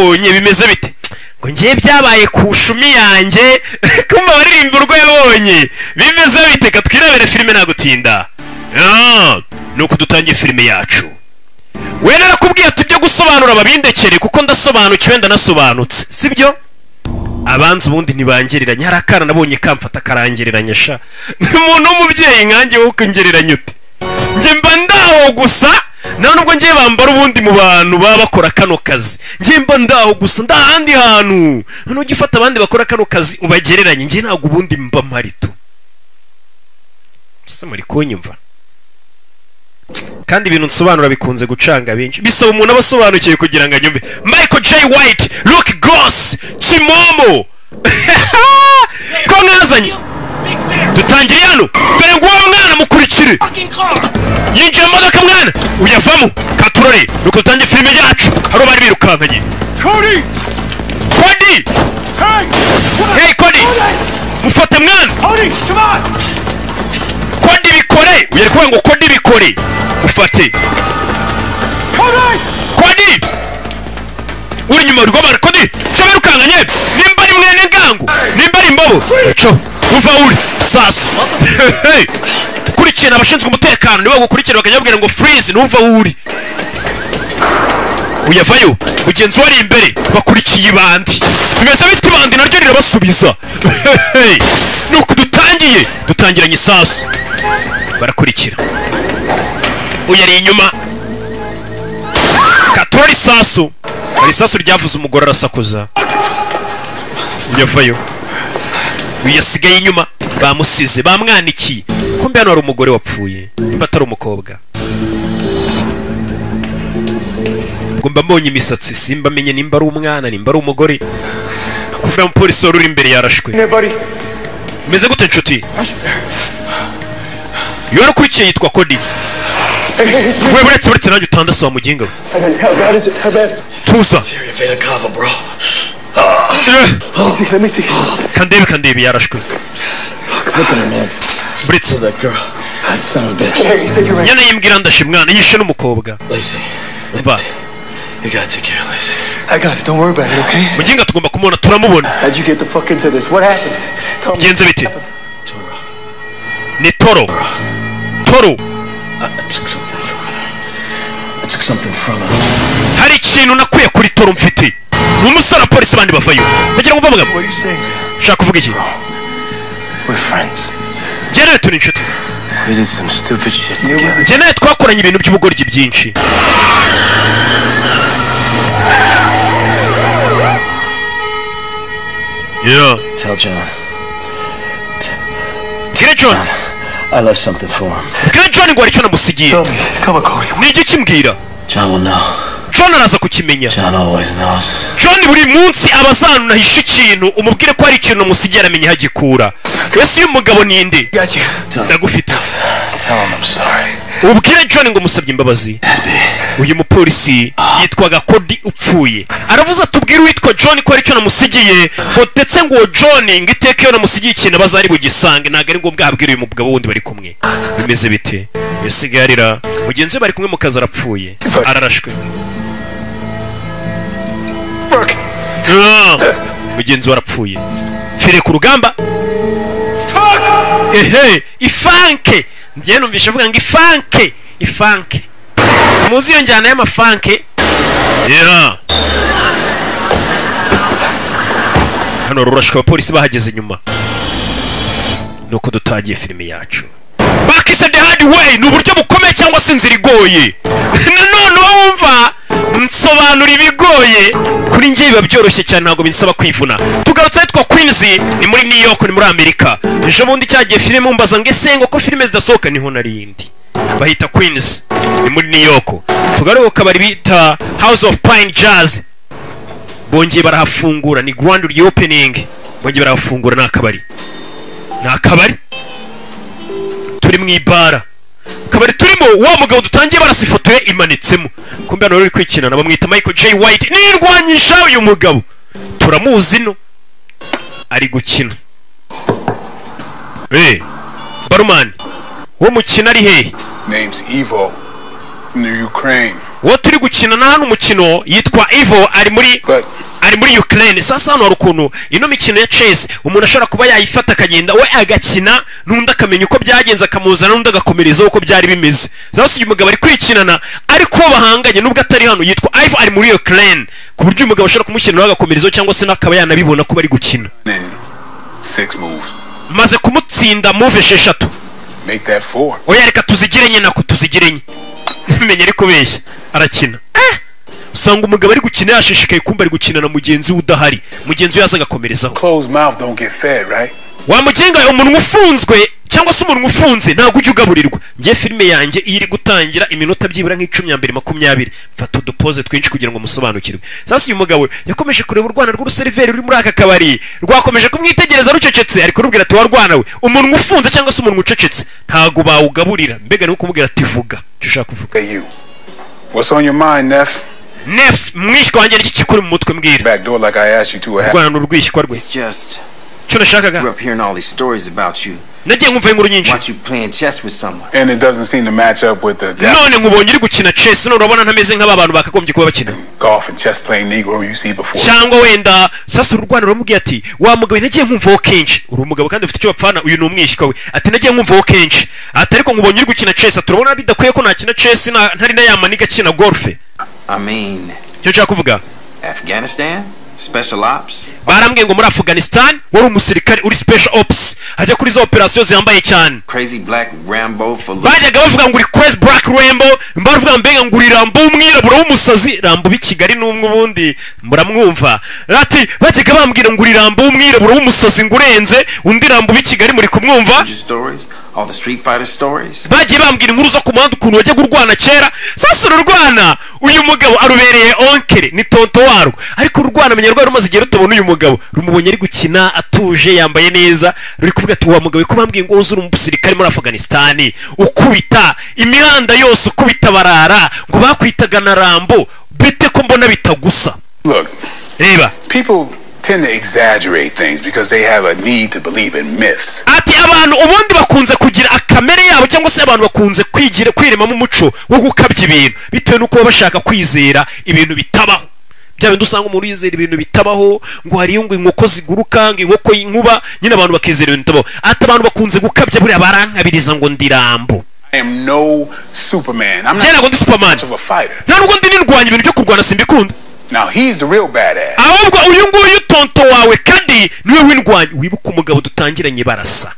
yabonye bimeze bite ngo ngiye byabaye ku shumi yanjye kumva baririmba urwo yabonye bimeze bite katwirebere filime nagutinda nuko dutangiye filime yacu we narakubwiye ati byo gusobanura babindekere kuko ndasobanukiwe ndanasobanutse sibyo abanza ubundi ntibangereranya hari akana nabonye kamfata karangereranya sha umuntu w'umubyeyi nkanjye wo kungereranya ute njye mba ndaho gusa nta nubwo ngiye bambara ubundi mu bantu baba bakora kano kazi ngiye mba ndaho gusa ndahandi hantu noneho ujya ufata abandi bakora kano kazi ubagereranye ngiye ntabwo ubundi mba marito gusa muri kunyumva kandi ibintu nsobanura bikunze gucanga benshi bisaba umuntu abasobanukiye kugira ngo anyumve Michael J. White Luke Goss Kimomo ko mwazanye dutangire hano dore ngo uwo mwana mukurikire yinjiye mu modoka mwana uyavamo katurore nuko dutangiye filime yacu haro bari birukankanye Cody hey Cody mufate mwana Cody bikore uyari kuvuga ngo Cody bikore ufate Cody uri nyuma rw'abara Cody cyo birukankanye nimba ari mwene ngangu nimba ari imbobo cyo uva uri sasa kurikira abashinzwe umutekano niba gukurikira bakajya ngo freeze nuva uri uyavayo mugenzi wari imbere bakurikiye ibandi bimeze biti bandi naryo rirabasubiza nuko dutangiranye isasu barakurikira uyari inyuma katori sasu ari isasu ryavuze umugore arasakuza uyavayo uyasigaye inyuma bamusize bamwanikiye kumbe hano hari umugore wapfuye nimba atari umukobwa ngo mbambonye imisatsi simba amenye nimba ari umwana nimba ari umugore kumbe umupolisi wari uri imbere yarashwe meze gute nshuti iyo arakurikiye yitwa Cody we buretse nanjye utandase wa muginga tuza kandebe yarashwe buretse nyana yimbwira ndashe mwana yishe n'umukobwa va You gotta take care of Lacey. I got it. Don't worry about it, okay? Muginga tugomba kumubona turamubona. How'd you get the fuck into this? What happened? Genze biti. Toro. Ni Toro. Toro. I took something from her. Hari ikintu nakuye kuri Toro mfite. Numusara polisi bandi bavayo. Bagira ngo bavuga. What are you saying? Shaka kuvuga iki? We're friends. Jere tuni nshuti. We did some stupid shit together. Jene twakoranye ibintu by'ubugoryi byinshi. Yeah. Tell John. Tell John. I left something for him. Tell John ngo aricyo namusigiye. Come on, Cody. Ni iki kimbwira? John will know. John araza kukimenya. John always knows. John buri munsi abazanuna hisha ikintu umubwire ko ari ikintu musigiye amenye hagikura. Ese uyu mugabo ninde? Ndagufite. Tell him I'm sorry. Ubwire John ngo musabye imbabazi. Uyu mupolisi yitwaga Cody upfuye. Aravuze atubwire witwa John ko ari cyo namusigiye. Ngo ndetse ngo John ngiteke yo namusigiye ikintu bazari bugisange naga ari ngombwa abwire uyu mugabo wundi bari kumwe. Bimeze bite? Yasigarira mugenzi bari kumwe mu kazi arapfuye. Ararashwe. Fuck. Mugenzi warapfuye. Fire ku rugamba. Ehe, ifanke. Ndiye numvisha avuga ngo ifanke. Simuzi iyo njyana y'amafanke. Yeah. Hano rurashika abapolisi bahageze nyuma. Nuko dutagiye filime yacu. Back is the hard way. Ni uburyo bukomeye cyangwa se inzira igoye. None wumva nsobanura ibigoye kuri njye biba byoroshye cyane ntabwo binsaba kwivuna. Tugarutse yitwa Queens ni muri New York ni muri Amerika. Ejo bundi cyagiye filime umbaza ngo ese ngo ko filime zidasohoka niho narindi. Bahita Queens ni muri New York. Tugaruka bari bita House of Pine Jazz. Bongeye barahafungura ni grand reopening. Bongeye barahafungura n'akabari. N'akabari turi mu ibara. Kabari turimo wa mugabo dutangiye barasa ifoto ye imanitsemo. Kumbe hano ruri kwikinana bamwita Michael J. White. Nirwanyisha uyu mugabo. Turamuzi no. Ari gukina. Baruman. Wo mukina ari he? Name's Evo. In the Ukraine. uwo turi gukina na hano umukino yitwa Ivo ari muri Ukraine. Sasa hano hari ukuntu ino mikino ya chess umuntu ashobora kuba yayifata akagenda we agakina n'undi akamenya uko byagenze akamuzana n'undi agakomereza uko byari bimeze. Sasa uyu mugabo ari kwikinana ariko bahanganye nubwo atari hano yitwa Ivo ari muri Ukraine ku buryo umugabo ashobora kumushyirira agakomerezo cyangwa se nakaba yanabibona ko bari gukina. 6 moves. Maze kumutsinda move 6. Make that 4. Oya reka tuzigirenye nako tuzigirenye. Menye ari kubeshya arakina. Usanga umugabo ari gukina yashishikaye kumba ari gukina na mugenzi udahari. Mugenzi yaza agakomerezaho. Closed mouth don't get fed, right? Wa mugenga umuntu ufunzwe cyangwa se umuntu ufunze ntago ujya ugaburirwa. Ngiye filime yanjye iri gutangira iminota byibura nk'10-20 mfata udupose twinshi kugira ngo musobanukirwe. Sasa uyu mugabo yakomeje kureba urwana rw'uruseriveri ruri muri aka kabari rwakomeje kumwitegereza rucecetse ariko rubwira ati warwana we umuntu ufunze cyangwa se umuntu ucecetse ntago bawugaburira mbega ni kumubwira ati vuga cyo ushaka kuvuga. You. What's on your mind, Nef mwishwa wanjye n'iki kikuri mu mutwe mbwira. Back door like I asked you to. Rwana n'urwishwa rwe. It's just cyo nashakaga. grew up hearing all these stories about you. Nagiye nkumva inkuru nyinshi. Watch you playing chess with someone. And it doesn't seem to match up with the none nkubonye uri gukina chess none urabona ntameze nk'abantu bakagombye kuba bakina golf and chess playing negro you see before. cyangwa wenda sasa urwana rumubwiye ati wa mugabo nagiye nkumva kenshi uri umugabo kandi ufite icyo bapfana uyu ni umwishika we ati nagiye nkumva kenshi ati ariko nkubonye uri gukina chess turabona bidakwiye ko nakina chess ntari na yamaniga kina golf. I mean, cyo nshaka kuvuga Afghanistan? Special ops? barambwiye ngo muri Afghanistan wari umusirikare uri special ops ajya kuri zo operation ziyambaye cyane. Crazy Black Rambo for bajyaga bavuga ngo uri Crazy Black Rambo mbavuga mbega ngo uri Rambo umwirabura w'umusazi Rambo b'Kigali n'umwe ubundi muramwumva ati bajyaga bambwira ngo uri Rambo umwirabura w'umusazi ngo urenze undi Rambo b'Kigali muri kumwumva. stories, all the Street Fighter stories. Bagiye bambwira inkuru zo ku muhanda ukuntu wajya gurwana kera. Sasa urwana uyu mugabo arubereye onkere ni tonto warwo ariko urwana menyarwa rumaze igihe rutabona uyu mugabo rumubonye ari gukina atuje yambaye neza ruri kuvuga ati wa mugabo ko bambwiye ngo uzuri umusirikare muri Afghanistan ukubita imihanda yose ukubita barara ngo bakwitaga na Rambo bite ko mbona bitagusa. Look, reba people tend to exaggerate things because they have a need to believe in myths. ati abantu ubundi bakunze kugira akamere yabo cyangwa se abantu bakunze kwiremamo umuco wo gukabya ibintu bitewe nuko bashaka kwizera ibintu bitabaho. Byawe ndusanga umuntu yizera ibintu bitabaho ngo hari ngo inkoko ziguruka ngo inkoko y'inkuba nyine abantu bakizera ibintu bitabaho. Ati abantu bakunze gukabya buri barankabiriza ngo ndi Rambo. I am no Superman. I'm Jena ngo ndi Superman. much of a fighter. Ntabwo ndi nirwanya ibintu byo kurwana simbikunda. Now he's the real badass. Ahubwo uyu nguyu tonto wawe kandi niwe windwanya wibuka umugabo dutangiranye barasa.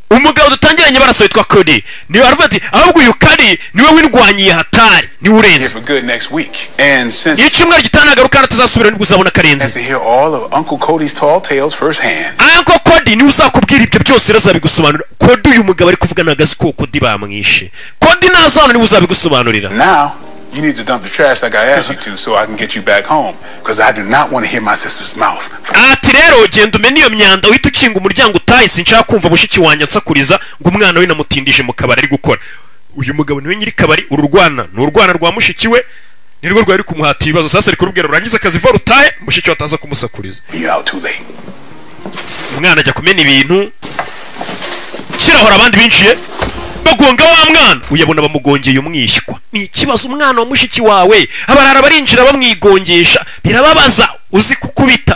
Umugabo dutangiranye barasa witwa Cody niwe aravuga ati ahubwo uyu kandi niwe windwanyiye hatari niwe urenze. For good next week. And since icyumweru gitanagaruka natazasubira nibuzabona karenze. to hear all of Uncle Cody's tall tales firsthand. Uncle Cody niwe uzakubwira ibyo byose razabigusobanurira. Cody uyu mugabo ari kuvuga nagazi ko Cody bamwishe. Cody nazana niwe uzabigusobanurira. Now you need to dump the trash like I asked you to so I can get you back home because I do not want to hear my sister's mouth. Ati rero genda umene iyo myanda uhita ukinga umuryango utahe sinshaka kumva mushiki wanjye nsakuriza ngo umwana we namutindije mu kabari ari gukora. Uyu mugabo niwe nyiri kabari ururwana n'urwana rwa mushiki we nirwo rwari kumuhata ibibazo sasa ari kurubwira urangiza akazi vuba rutahe mushiki wataza kumusakuriza. You're out too late. Umwana ajya kumena ibintu kirahora abandi binjiye bagonga wa mwana uyabona bamugongeye umwishywa. Ni ikibazo umwana wa mushiki wawe abarara barinjira bamwigongesha birababaza uzi kukubita.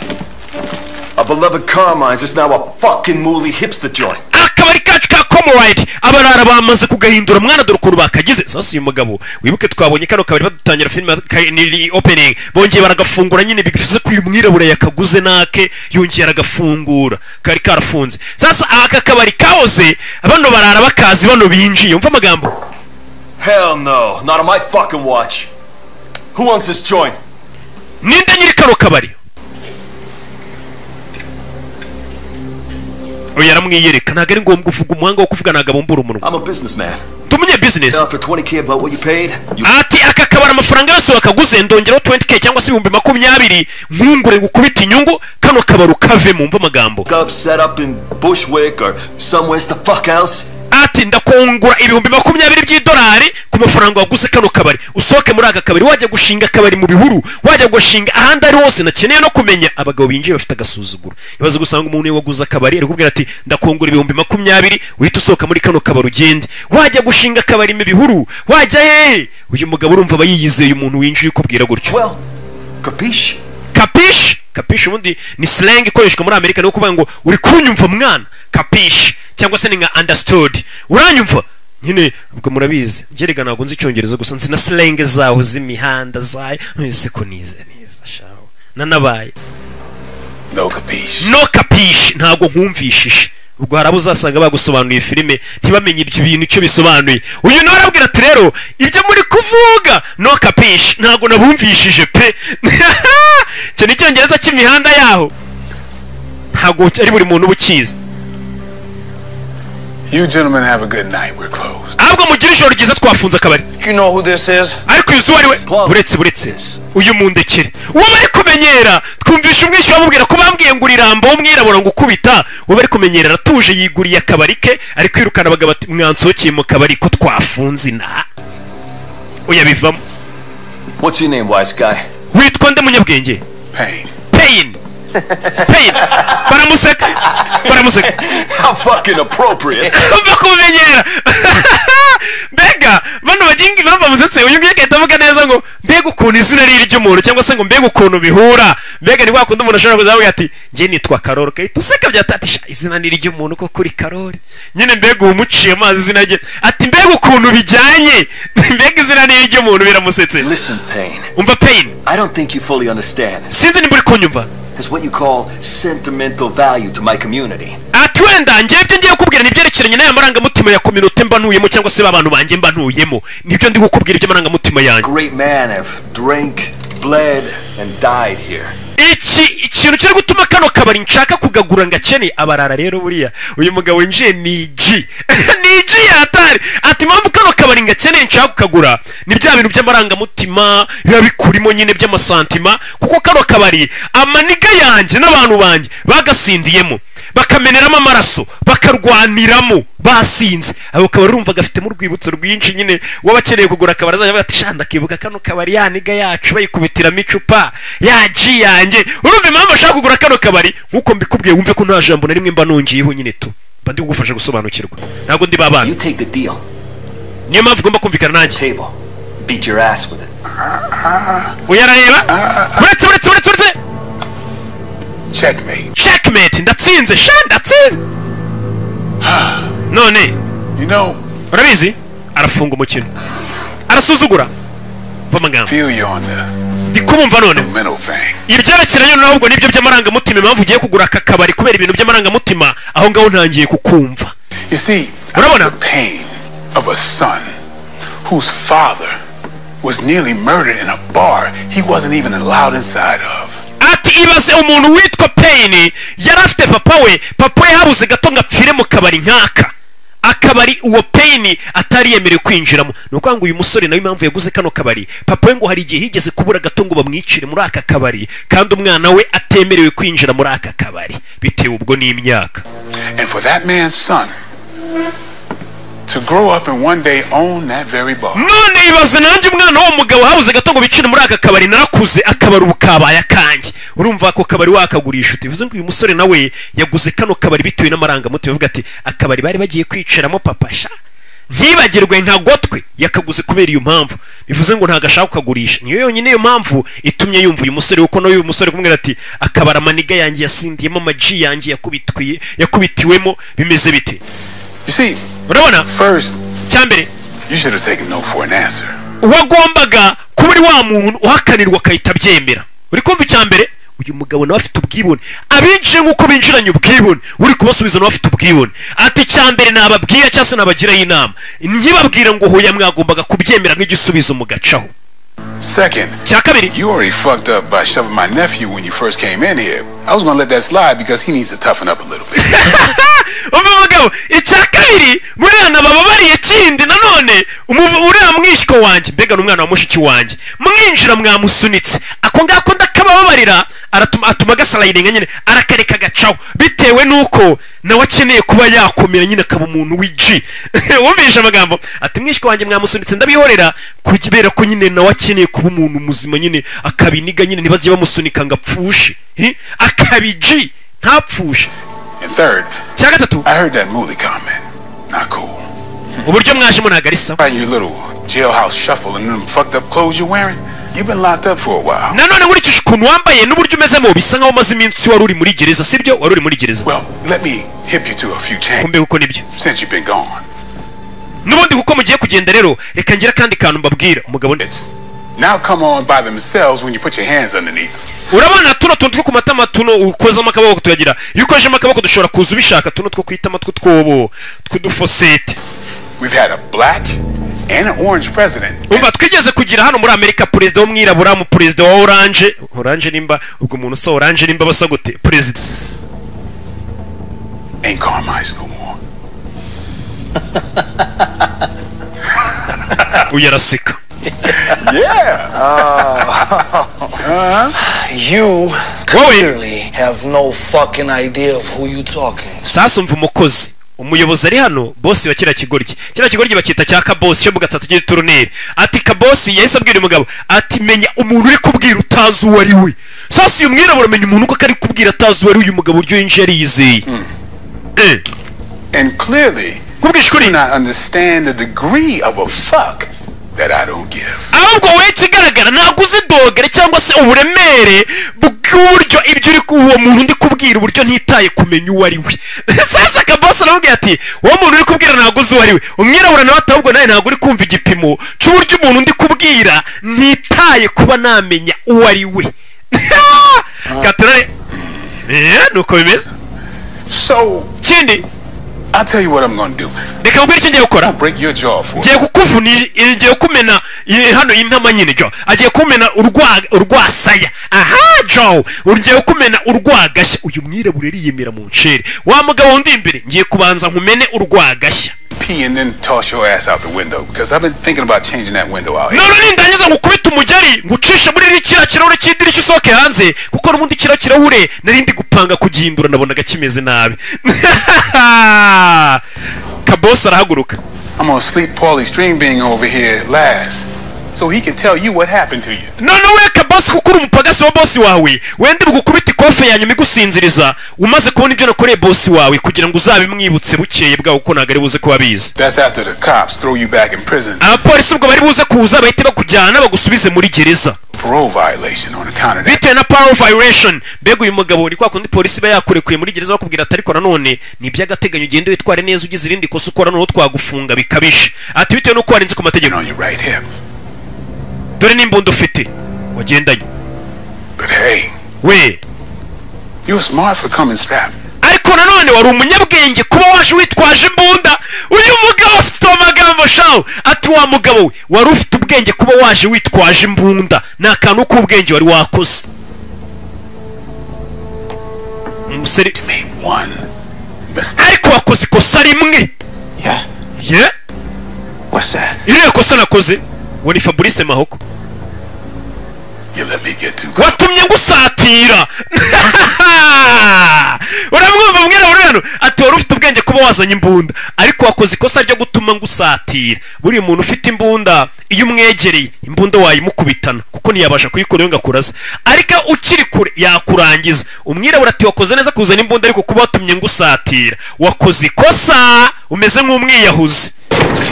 Our beloved Carmine's is now a fucking mooly hipster joint. Akabari kacu ka Comrade abarara bamaze kugahindura mwana dore ukuntu bakagize. Sasa uyu mugabo wibuke twabonye kano kabari badutangira filime ni opening bongeye baragafungura nyine bigize ko uyu mwirabura yakaguze nake yongeye aragafungura kari karafunze. Sasa aka kabari kaoze abano barara bakazi bano binjiye umva amagambo. Hell no, not on my fucking watch. Who wants this joint? Ninde nyiri kano kabari? Oya aramwiyereka ntago ari ngombwa uvuga umuhanga wo kuvuga ntago abumbura umunwa. I'm a businessman. Tumenye business. For 20k about what you paid. Ati aka kabara amafaranga yose wakaguze ndongeraho 20k cyangwa se 20,000 nkungure gukubita inyungu kano kabaru kave mu mva amagambo. Set up in Bushwick or somewhere the fuck else. ati ndakungura ibihumbi 20 by'idolari ku mafaranga waguze kano kabari usohoke muri aka kabari wajya gushinga akabari mu bihuru wajya gushinga ahandi ari hose nakeneye no kumenya abagabo binjiye bafite agasuzuguro ibaze gusanga umuntu waguze akabari ari kubwira ati ndakungura ibihumbi 20 uhita usohoka muri kano kabari ugende wajya gushinga akabari mu bihuru wajya he uyu mugabo urumva abayiyizeye umuntu winjiye ukubwira gutyo Well, capiche? Capiche ubundi ni slang ikoreshwa muri Amerika no kuvuga ngo uri kunyumva mwana capiche cyangwa se ni nka understood uranyumva nyine ubwo murabizi ngerega ntabwo nzi icyongereza gusa nzi na slang zaho z'imihanda zayo nese ko nize neza shaho nanabaye no capiche ntabwo nkumvishije ubwo harabo uzasanga bagusobanuye filime ntibamenye ibyo bintu icyo bisobanuye uyu nawe arabwira ati rero ibyo muri kuvuga no capiche ntabwo nabumvishije pe cyo ni icyongereza cy'imihanda yaho ntabwo ari buri muntu ubukiza You gentlemen have a good night. We're closed. ahubwo mugira ijoro ryiza twafunze akabari You know who this is? ariko yuzuye ari we buretse uyu mundekere uwo bari kumenyera twumvisha umwishywa bamubwira ko bambwiye ngo urirambo w'umwirabura ngo ukubita uwo bari kumenyera aratuje yiguriye akabari ke ari kwirukana abagabo ati mwansohokeye mu kabari ko twafunze ina uyabivamo What's your name, wise guy? witwa nde munyabwenge Pain baramuseka How fucking appropriate. umva kumenyera mbega bano bagingi bava musetse uyu ngiye kahita avuga neza ngo mbega ukuntu izina riri ry'umuntu cyangwa se ngo mbega ukuntu bihura mbega ni wakunda umuntu ashobora kuzavuga ati njye nitwa Karori kahita useka byatatisha izina ni ry'umuntu ko kuri Karori nyine mbega umuciye amazi izina rye ati mbega ukuntu bijyanye mbega izina ni ry'umuntu biramusetse Listen, Pain. umva Pain I don't think you fully understand. sinzi nimba uri kunyumva It's what you call sentimental value to my community. ati wenda njye ibyo ngiye kukubwira ni byerekeranye n'aya marangamutima ya community mba ntuyemo cyangwa se abantu banjye mba ntuyemo nibyo ndi kukubwira iby'amarangamutima yanjye Great man have drank, bled, and died here. ikintu kiri gutuma kano kabari nshaka kugagura ngakene abarara rero buriya uyu mugabo winjiye ni G yatari ati mpamvu kano kabari ngakene nshaka kukagura ni bya bintu by'amarangamutima biba bikurimo nyine by'amasantima kuko kano kabari amaniga yanjye n'abantu banjye bagasindiyemo bakameneramo amaraso bakarwaniramo basinze abo kabari urumva gafitemo urwibutso rwinshi nyine wabakeneye kugura akabari azajya bati shanda kibuka kano kabari yaniga yacu bayikubitiramo icupa ya G yanjye urumva impamvu ashaka kugura kano kabari nkuko mbikubwiye wumve ko nta jambo na rimwe mba nongiyeho nyine tu mba ndi kugufasha gusobanukirwa ntabwo ndi babana You take the deal. niyo mpamvu ugomba kumvikana nanjye Table. Beat your ass with it. uyarareba uretse Checkmate. ndatsinze none You know, urabizi arafunga umukino arasuzugura vamagambo feel you on the ndi kubumva none mental thing. ibyerekeranye n'ahubwo nibyo by'amarangamutima impamvu ugiye kugura aka kabari kubera ibintu by'amarangamutima aho ngaho ntangiye kukumva You see, Urabona? the pain of a son whose father was nearly murdered in a bar he wasn't even allowed inside of. ati ibaze umuntu witwa Pain yari afite papa we habuze gato ngo apfire mu kabari nk'aka akabari uwo Pain atari yemerewe kwinjiramo ni ukuvuga ngo uyu musore nawe impamvu yaguze kano kabari papa we ngo hari igihe higeze kubura gato ngo bamwicire muri aka kabari kandi umwana we atemerewe kwinjira muri aka kabari bitewe ubwo n'imyaka And for that man's son to grow up and one day own that very bar. none ibaze nanjye umwana w'uwo mugabo habuze gato ngo bicire muri aka kabari narakuze akabari ubu kabaye akanjye urumva ako kabari wakagurisha bivuze ngo uyu musore nawe yaguze kano kabari bitewe n'amarangamutima avuga ati akabari bari bagiye kwicaramo papa sha ntibagirwe ntagotwe yakaguze kubera iyo mpamvu bivuze ngo ntago ashaka kukagurisha niyo yonyine iyo mpamvu itumye yumva uyu musore kuko nawe uyu musore kumubwira ati akabari amaniga yanjye yasindiyemo amaji yanjye yakubitiwemo bimeze bite You see, urabona first, cyambere you should have taken no for an answer. wagombaga kuba uri wa muntu uhakanirwa akahita abyemera uri kumva icyambere uyu mugabo nawe afite ubwibone abinjiye nk'uko binjiranye ubwibone uri kubasubiza nawe afite ubwibone ati icyambere nababwira cyangwa se nabagiraho inama ntibabwira ngo hoya mwagombaga kubyemera nk'igisubizo mugacaho Second, cyakabiri you already fucked up by shoving my nephew when you first came in here. I was gonna let that slide because he needs to toughen up a little bit. umva mugabo icyakabiri murana bababariye kindi nanone uriya mwishywa wanjye mbega n'umwana wa mushiki wanjye mwinjira mwamusunitse ako ngako ndakabababarira atuma gasalayidinga nyine arakareka gacaho bitewe nuko nawe akeneye kuba yakomera nyine akaba umuntu w'G wumvisha amagambo ati mwishwe wanjye mwamusunitse ndabihorera kubera ko nyine nawe akeneye kuba umuntu muzima nyine akabiniga nyine ntibajye bamusunika ngo apfushe akabi G ntapfushe. And third, cya gatatu I heard that Mooley comment. Not cool. uburyo mwajemo ntabwo ari sawa. Your little jailhouse shuffle and them fucked up clothes you're wearing. You've been locked up for a while. nanone nkurikije ukuntu wambaye n'uburyo umezemo bisa nkaho umaze iminsi wari uri muri gereza sibyo wari uri muri gereza. Well, let me hip you to a few changes kumbe kuko nibyo since you've been gone. n'ubundi kuko mugiye kugenda rero reka ngira kandi kantu mbabwira umugabo Now come on by themselves when you put your hands underneath them. urabona tuno tuntu two ku matama tuno ukozamo akaboko tuyagira iyo ukojeje akaboko dushobora kuza ubishaka tuno two kwitama tw'utwobo tw'udufosete. We've had a black and an orange president. umva twigeze kugira hano muri Amerika perezida w'umwirabura mu perezida wa orange nimba ubwo umuntu usa orange nimba basa gute perezida Ain't Carmine's no more. uyaraseka. You clearly have no fucking idea of who you talking. sasa umva umukozi umuyobozi ari hano bosi wa kiriya kigoryi bakita cya kabosi cyo mu gatatu cy'iturneri ati kabosi yahise abwira umugabo ati menya umuntu uri kubwira utazi uwo ari we. sasa uyu mwirabura amenya umuntu uko ari kubwira atazi uwo ari uyu mugabo uryo yinjiye yizeye. And clearly kubwisha ukuri do not understand the degree of a fuck that I don't give. ahubwo wowe ikigaragara ntabwo uzi dogere cyangwa se uburemere bw'uburyo ibyo uri uwo muntu ndi kubwira uburyo ntitaye kumenya uwo ari we. sasa kabosi aramubwira ati uwo muntu uri kubwira ntabwo uzi uwo ari we. umwirabura nawe ati ahubwo nawe ntabwo uri kumva igipimo cy'uburyo umuntu ndi kubwira ntitaye kuba namenya uwo ari we. gaturare nuko bimeze. So kindi I'll tell you what I'm gonna do. reka mbwira icyo ngiye gukora. Break your jaw for ngiye kukuvuna ngiye kumena hano intama nyine jo agiye kumena urwasaya. aha jo ngiye kumena urwagashya. uyu mwirabura yiyemera mu ncere wa mugabo wundi imbere ngiye kubanza nkumene urwagashya. pee and then toss your ass out the window because I've been thinking about changing that window out. none nindangiza ngukubita umugeri ngucisha muri kiriya kirahure cy'idirishya usohoke hanze kuko n'ubundi kiriya kirahure nari ndi gupanga kugihindura nabonaga kimeze nabi. kabosi arahaguruka. I'm gonna sleep Paulie String Bean over here last so he can tell you what happened to you. none we kabosi kuko uri umupagasi wa bosi wawe wende bugukubita ikofe yanyuma igusinziriza umaze kubona ibyo nakoreye bosi wawe kugira ngo uzabimwibutse bukeye bwawe kuko ntabwo ari buze kuba bizi. That's after the cops throw you back in prison. abapolisi ubwo bari buze kuza bahite bakujyana bagusubize muri gereza Parole violation on account of that. bitewe na parole violation. mbega uyu mugabo ni kwa kundi polisi iba yakurekuye muri gereza bakubwira ati ariko nanone ni iby'agateganyo ugende witware neza ugize irindi kosa ukora noneho twagufunga bikabije. ati bitewe n'uko warenze ku mategeko. On your right hip. dore n'imbunda ufite wagendanye. But hey, we you're smart for coming strapped. ariko nanone wari umunyabwenge kuba waje witwaje imbunda. uyu mugabo afite amagambo shawo ati wa mugabo we wari ufite ubwenge kuba waje witwaje imbunda ni akantu k'ubwenge wari wakoze. umusore ariko wakoze ikosa rimwe. Yeah? What's that? iriya kosa nakoze uwo ni Fabrice Mahoko. You let me get too close. watumye ngusatira. uramwumva mwirabura hano ati wari ufite ubwenge kuba wazanye imbunda ariko wakoze ikosa ryo gutuma ngusatira. buri muntu ufite imbunda iyo umwegereye imbunda wayimukubitana kuko ntiyabasha kuyikora ngo akuraze ariko ukiri kure yakurangiza. umwirabura ati wakoze neza kuzana imbunda ariko kuba watumye ngusatira wakoze ikosa umeze nk'umwiyahuzi.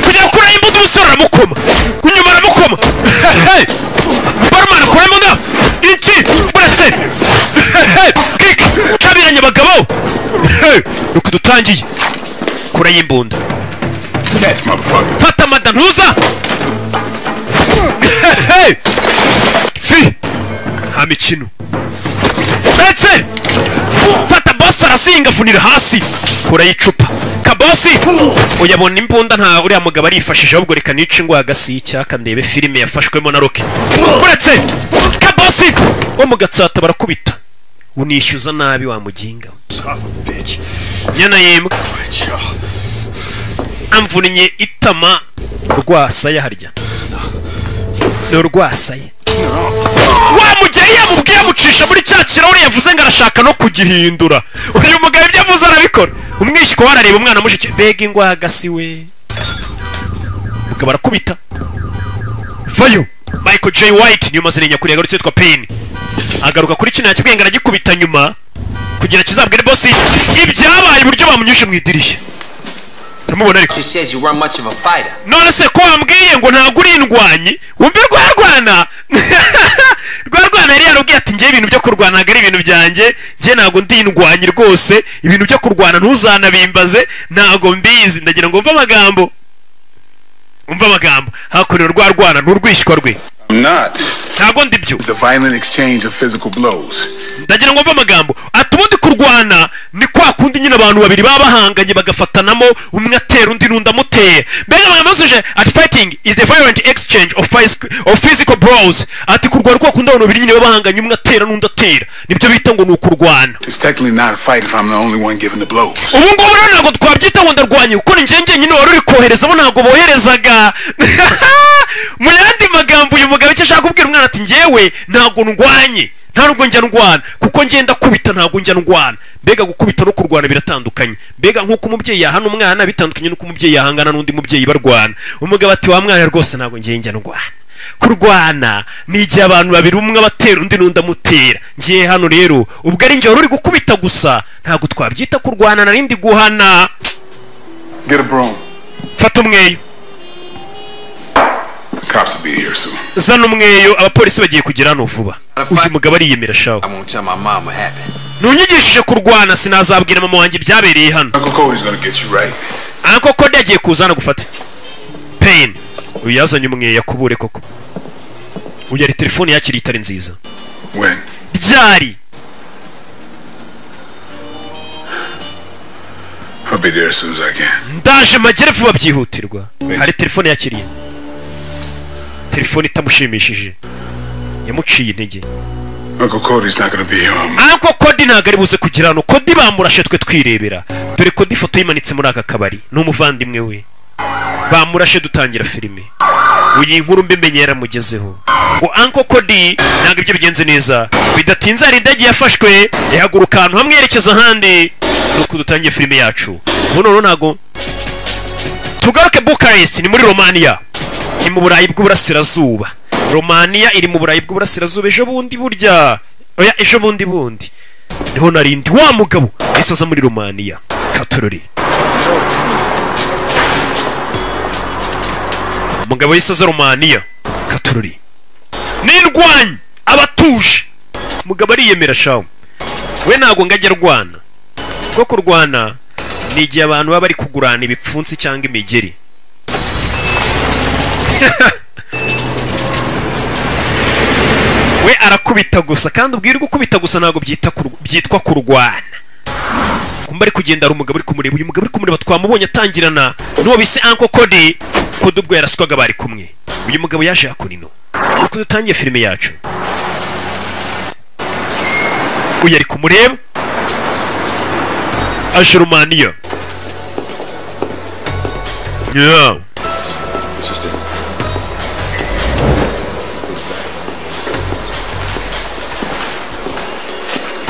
kujya kuri imbunda umusore aramukoma kunyuma aramukoma. barumana kuri imbunda iki uretse kiki kabiranye abagabo. nuko dutangiye kure y'imbunda. Catch, motherfucker. fata amadantuza. fi nta mikino ndetse fata bosi arasinga afunira hasi kure y'icupa. kabosi uyabona imbunda nta uriya mugabo arifashije ahubwo reka nice ingwa hagasi y'icyaka ndebe filime yafashwemo na Rocky. uretse kabosi wo mu gatsata barakubita unishyuza nabi wa muginga nyana y'imbwa amvunnye itama rwasaya harya ni urwasaya. wa mugeri yamubwiye amucisha muri cya kirahure yavuze ngo arashaka no kugihindura. Uyu mugabo ibyo avuze arabikora. Umwishywa warareba umwana mushiki bega ingwagasi we. Mugabo arakubita. Vayo Michael J White niyo mazina nyakuri yagarutse yitwa Pain. Agaruka kuri kino yakibwenga aragikubita nyuma kugira kizabwire boss ibyabaye buryo bamunyuje mu idirishya. Tamubona ariko. She says you weren't much of a fighter. None se ko wambwiye ngo ntago uri indwanyi wumve rwarwana yari yarubwiye ati ngiye ibintu byo kurwana ntago ari ibintu byanjye ngiye ntago ndi indwanyi rwose ibintu byo kurwana ntuzanabimbaze ntago mbizi ndagira ngo umva amagambo hakurira rwarwana nturwishywa rwe. I'm not. Ntago ndi byo. It's the violent exchange of physical blows. Ndagira ngo mva amagambo atubundi kurwana ni kwa kundi nyine abantu babiri baba bahanganye bagafatanamo umwe atera undi n'undi amuteye. Mbega amagambo yose at fighting is the violent exchange of physical blows. Ati kurwana kwa kundi abantu babiri nyine baba bahanganye umwe atera n'undi atera nibyo bita ngo ni ukurwana. It's technically not a fight if I'm the only one giving the blows. Ubu ngubu rero ntabwo twabyita ngo ndarwanye kuko ni njye nyine wari uri kohereza bo ntabwo boherezaga. Mu yandi magambo uyu mugabo icyo ashaka kubwira umwana ati njyewe ntabwo ndwanye nta nubwo njya ndwana kuko ngenda kubita ntabwo njya ndwana. Mbega gukubita no kurwana biratandukanye. Mbega nk'uko umubyeyi yahana umwana bitandukanye n'uko umubyeyi yahangana n'undi mubyeyi barwana. Umugabo ati wa mwana rwose ntabwo ngiye njya ndwana. Kurwana ni igihe abantu babiri umwe abatera undi n'undi amutera. Ngiye hano rero ubwo ari njye wari uri gukubita gusa ntabwo twabyita kurwana narindi guhana. Get a broom. Fata umweyo. Cops will be here soon. Zana umweyo abapolisi bagiye kugera hano vuba. Uyu mugabo ariyemera shaho. I won't tell my mom what happened. Nunyigishije kurwana sinazabwira mama wanjye byabereye hano. Uncle Cody's gonna get you right. Uncle Cody agiye kuzana gufata. Pain. Uyu yazanye umweyo yakubure koko. Uyu ari telefone yakiri itari nziza. When? Ryari. I'll be there as soon as I can. Ndaje magere vuba byihutirwa. Hari telefone yakiriye. Telefone itamushimishije. Yamuciye intege. Uncle Cody's not gonna be here. Uncle Cody ntago ari buze kugira hano. Cody bamurashe twe twirebera. Dore Cody ifoto yimanitse muri aka kabari. N'umuvandimwe we. Bamurashe dutangira filime. Uyu inkuru mbimenye yaramugezeho. Ngo Uncle Cody ntago ibyo bigenze neza. Bidatinze hari indege yafashwe ihaguruka ahantu hamwe yerekeza ahandi. Nuko dutangiye filime yacu. Ubu ntago tugaruke Bucharest ni muri Romania. Ni mu Burayi bw'Uburasirazuba. Romania iri mu Burayi bw'Uburasirazuba ejo bundi burya. Oya ejo bundi niho narindi wa mugabo isaza muri Romania. Katorori. Mugabo yisaza Romania. Katorori. Nindwanyi abatuje. Mugabo ariyemera shawo. We ntago ngajya rwana. Ko kurwana ni igihe abantu baba bari kugurana ibipfunsi cyangwa imigeri. We arakubita gusa kandi ubwirwa gukubita gusa ntago byitwa kurwana. Kumba ari kugenda ari umugabo uri kumureba. Uyu mugabo uri kumureba twamubonye atangirana n'uwo bise Uncle Cody. Cody ubwo yaraswaga bari kumwe. Uyu mugabo yaje akonino. Nuko dutangiye filime yacu. Uyu ari kumureba. Aje Romania. Yeah.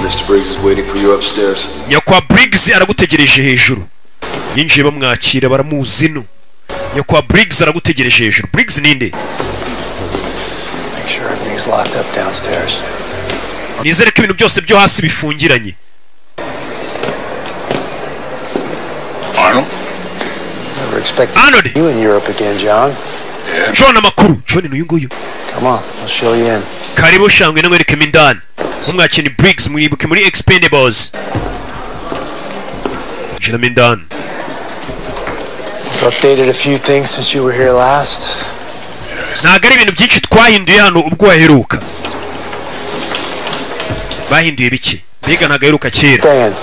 Mr. Briggs is waiting for you upstairs. Nyakwa Briggs aragutegereje hejuru. Yinjiye bamwakira baramuzi no. Nyakwa Briggs aragutegereje hejuru. Briggs ninde? Make sure everything's locked up downstairs. Nizere ko ibintu byose byo hasi bifungiranye. Arnold? Never expected Arnold. you in Europe again, John. Yeah. John amakuru. John n'uyu nguyu. Come on, I'll show you in. Karibu shangwe namwereke mindani. Umwakini Briggs muribuke muri Expendables. Jina mindani. We've updated a few things since you were here last. Ntago ari ibintu byinshi twahinduye hano ubwo waheruka. Bahinduye biki? Mbega ntago aheruka kera. Stay in.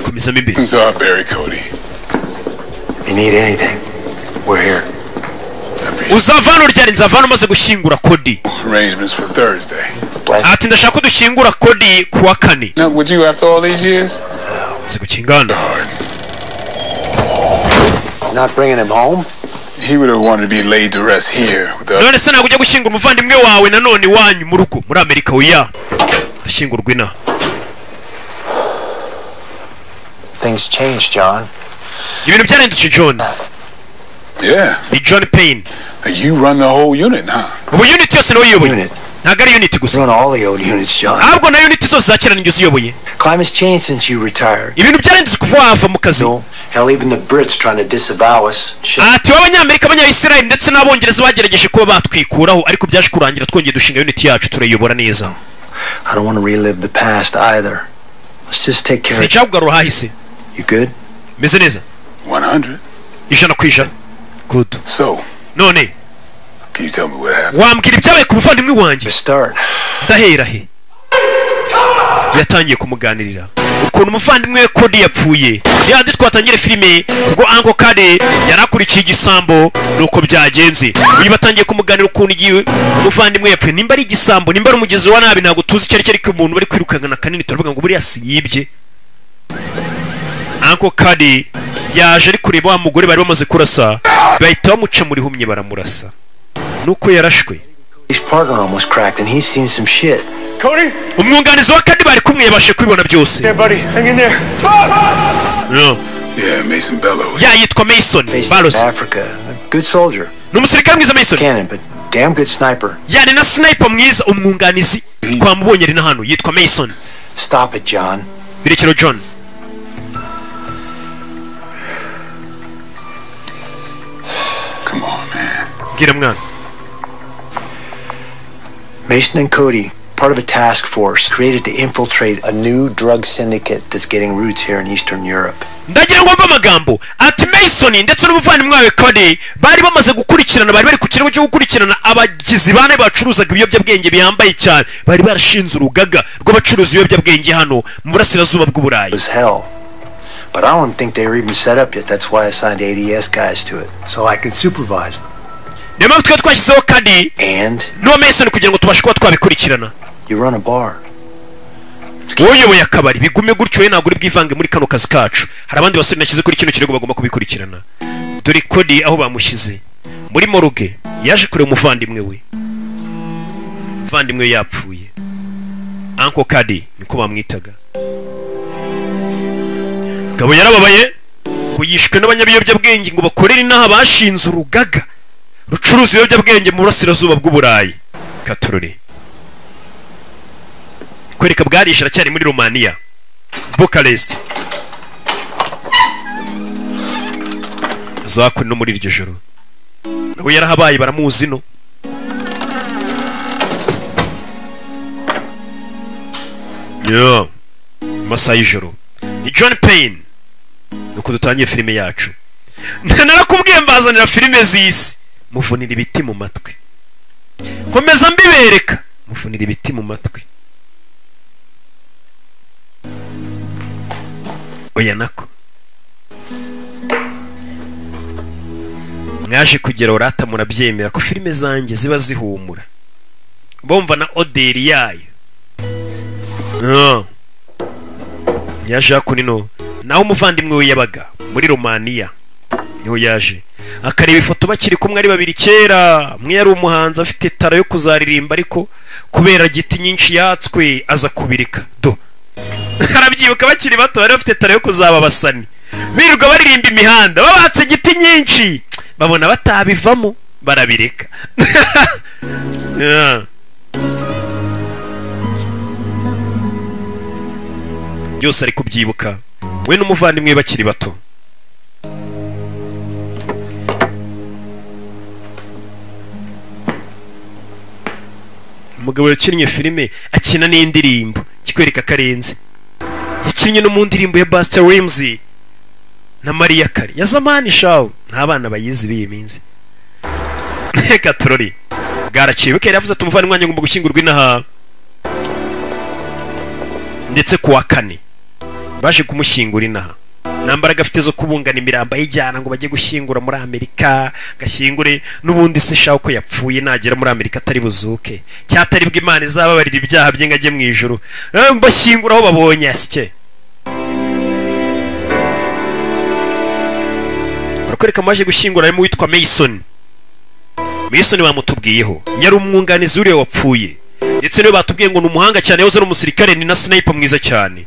Komeza mimbi. Things are Barry Cody. You need anything, we're here. Uzavano ryari nzavano maze gushyingura Cody. Arrangements for Thursday. Ati ndashaka ko dushyingura Cody kuwa kane. Now, would you after all these years? Zigukingana. Not bringing him home? he would have wanted to be laid to rest here with the none se ntabwo ujya gushyingura umuvandimwe wawe nanone iwanyu mu rugo muri Amerika oya ashyingurwa inaha. Things changed, John. Ibintu byarahindutse John. Yeah. Ni John Payne. You run the whole unit, huh? Ubu unit yose niwe uyoboye. Ntabwo ari unit gusa. Run all the old units, John. Ahubwo na unit zose zakira ninjye uziyoboye. Climate's changed since you retired. Ibintu byarahindutse kuva wava mu kazi. No, hell, even the Brits trying to disavow us. Ati w'abanyamerika abanyayisirayeli ndetse n'abongereza bagerageje kuba batwikuraho ariko byaje kurangira twongeye dushinga unit yacu turayobora neza. I don't want to relive the past either. Let's just take care of it. Sinshaka hahise. You good? Meze neza. 100. Ijana ku ijana. Good. So. None. Can you tell me what happened? Wambwira ibyabaye ku muvandimwe wanjye. Start. Ndahera he. Yatangiye kumuganirira. Ukuntu umuvandimwe we Cody yapfuye. Yandi twatangire filime ubwo Uncle Cody yarakurikiye igisambo nuko byagenze. Uyu batangiye kumuganira ukuntu igiye umuvandimwe yapfuye. Nimba ari igisambo, nimba ari umugizi wa nabi ntabwo tuzi icyo ariko umuntu bari kwirukana kanini turavuga ngo buriya si yibye. Uncle Cody yaje ari kureba wa mugore bari bamaze kurasa bahita bamuca muri humye baramurasa nuko yarashwe. His partner almost cracked and he's seen some shit. Cody? Umwunganizi wa Cody bari kumwe yabashe kubibona byose. Yeah, buddy, hang in there. No. Yeah, Mason Bellows. Yeah, yitwa Mason Bellows. Africa, a good soldier. Numusirikare mwiza Mason. Cannon, but damn good sniper. Yani na sniper mwiza umwunganizi twamubonye ari na hano yitwa Mason. Stop it, John. Birekero John. Come on, man. Gira mwana. Mason and Cody, part of a task force created to infiltrate a new drug syndicate that's getting roots here in Eastern Europe. Ndagira ngo mva amagambo ati Mason ndetse n'umuvandimwe wawe Cody bari bamaze gukurikirana bari ku kirego cyo gukurikirana abagizi bane bacuruzaga ibiyobyabwenge bihambaye cyane bari barashinze urugaga rw'abacuruza ibiyobyabwenge hano mu burasirazuba bw'Uburayi. But I don't think they were even set up yet. That's why I signed ADS guys to it, so I can supervise them. Niyo mpamvu twe twashyizeho Cody and n'uwo Mason kugira ngo tubashe kuba twabikurikirana. You run a bar. Woyoboye akabari bigume gutyo ntabwo uri bwivange muri kano kazi kacu. Hari abandi basore nashyize kuri kino kirego bagomba kubikurikirana. Dore Cody aho bamushyize muri moruge yaje kureba umuvandimwe we. Umuvandimwe yapfuye. Uncle Cody niko bamwitaga. Gabo yarababaye kuyishwe n'abanyabiyobyabwenge ngo bakorere inaha bashinze urugaga rucuruza ibiyobyabwenge mu burasirazuba bw'Uburayi. Katorore kwereka bwarisha cyari muri Romania Bucharest. Zakuri no muri iryo joro nawe yarahabaye baramuzi no. Yo Masai y'ijoro ni John Payne nuko dutangiye filime yacu. Narakubwiye mbazanira filime z'isi muvunira ibiti mu matwi komeza mbibereka muvunira ibiti mu matwi. Oya nako mwaje kugera urata murabyemera ko filime zanjye ziba zihumura bomva na oderi yayo. Yaje kunino naho umuvandimwe we yabaga muri Romania niho yaje akareba ifoto bakiri kumwe ari babiri kera. Mwe yari umuhanzi afite tara yo kuzaririmba ariko kubera giti nyinshi yatswe aza kubirika do. Arabyibuka bakiri bato bari bafite tara yo kuzaba basani birirwa baririmba imihanda babatse giti nyinshi babona batabivamo barabireka. Yose ari kubyibuka we n'umuvandimwe bakiri bato. Umugabo yakinnye filime akina n'indirimbo kikwereka karenze yakinnye no mu ndirimbo ya Buster Rhymes na Maria Carey ya zamani shaw nta bana bayizi biyiminze. Katorori bwaraciye bukera yavuze ati umuvandimwe wanjye ngomba gushyingurwa inaha ndetse kuwa kane baje kumushyingura inaha nambaraga afite zo kubungana imirambo y'ijyana ngo bajye gushyingura muri Amerika gashyingure n'ubundi se shaho ko yapfuye nagera muri Amerika atari buzuke cyatari bwo Imana izababarira ibyaha bye ngajye mu ijuru mbashyingura aho babonye asike. bakwereka maje gushyingura harimo witwa Mason bamutubwiyeho yari umwunganizi uriya wapfuye ndetse niwe batubwiye ngo ni umuhanga cyane yahoze ari umusirikare ni na sniper mwiza cyane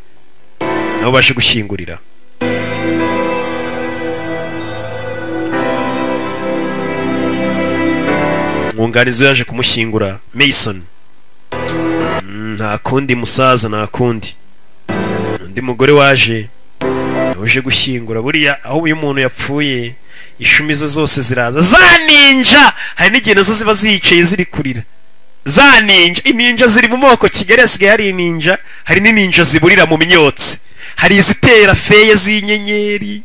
nabo baje gushyingurira umwunganizi yaje kumushyingura Mason nta kundi musaza nta kundi undi mugore waje gushyingura buriya aho uyu muntu yapfuye ishumi zo zose ziraza za ninja hari n'igihe nazo ziba ziyicaye ziri kurira za ninja ziri mu moko Kigali hasigaye hari ninja hari n'ninja ziburira mu myotsi hari izitera feye z'inyenyeri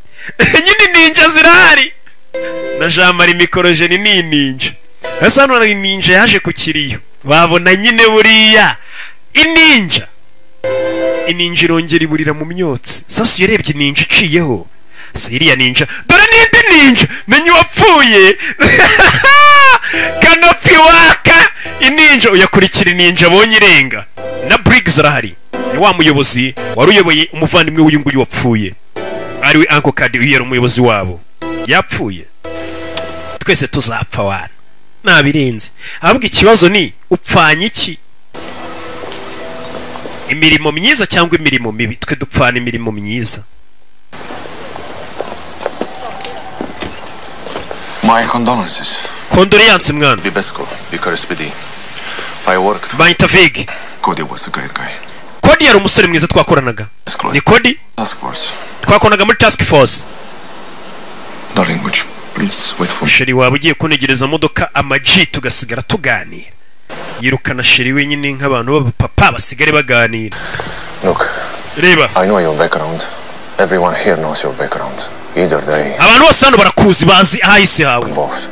nyine ninja zirahari na Jean Marie Mikorojeni ni ninja hasa hano hari ninja yaje ku kiriyo babona nyine buriya ininja irongera iburira mu myotsi sasa yarebye ninja iciyeho iriya ninja dore n'indi ninja menye wapfuye kanopi waka ininja uyakurikira ininja abonye irenga na Briggs arahari ni wa muyobozi wari uyoboye umuvandimwe w'uyu nguyu wapfuye ariwe Uncle Cady uyera umuyobozi wabo yapfuye twese tuzapfa wana nabirenze ahubwo ikibazo ni upfanye iki imirimo myiza cyangwa imirimo mibi twe dupfana imirimo myiza My condolences. Condolences mwana Bibesco, Bucharest PD. I worked. Baita Vig. Cody was a great guy. Cody yari umusore mwiza twakoranaga. Ni Cody? Task force. Twakoranaga muri task force. Darling, would you please wait for me? Sheri waba ugiye kunegereza modoka amaji tugasigara tuganira. Yirukana Sheri wenyine nk'abantu b'abapapa basigare baganira. Look. Reba. I know your background. Everyone here knows your background. Either they. Abantu bose hano barakuzi bazi ahise hawe. Both.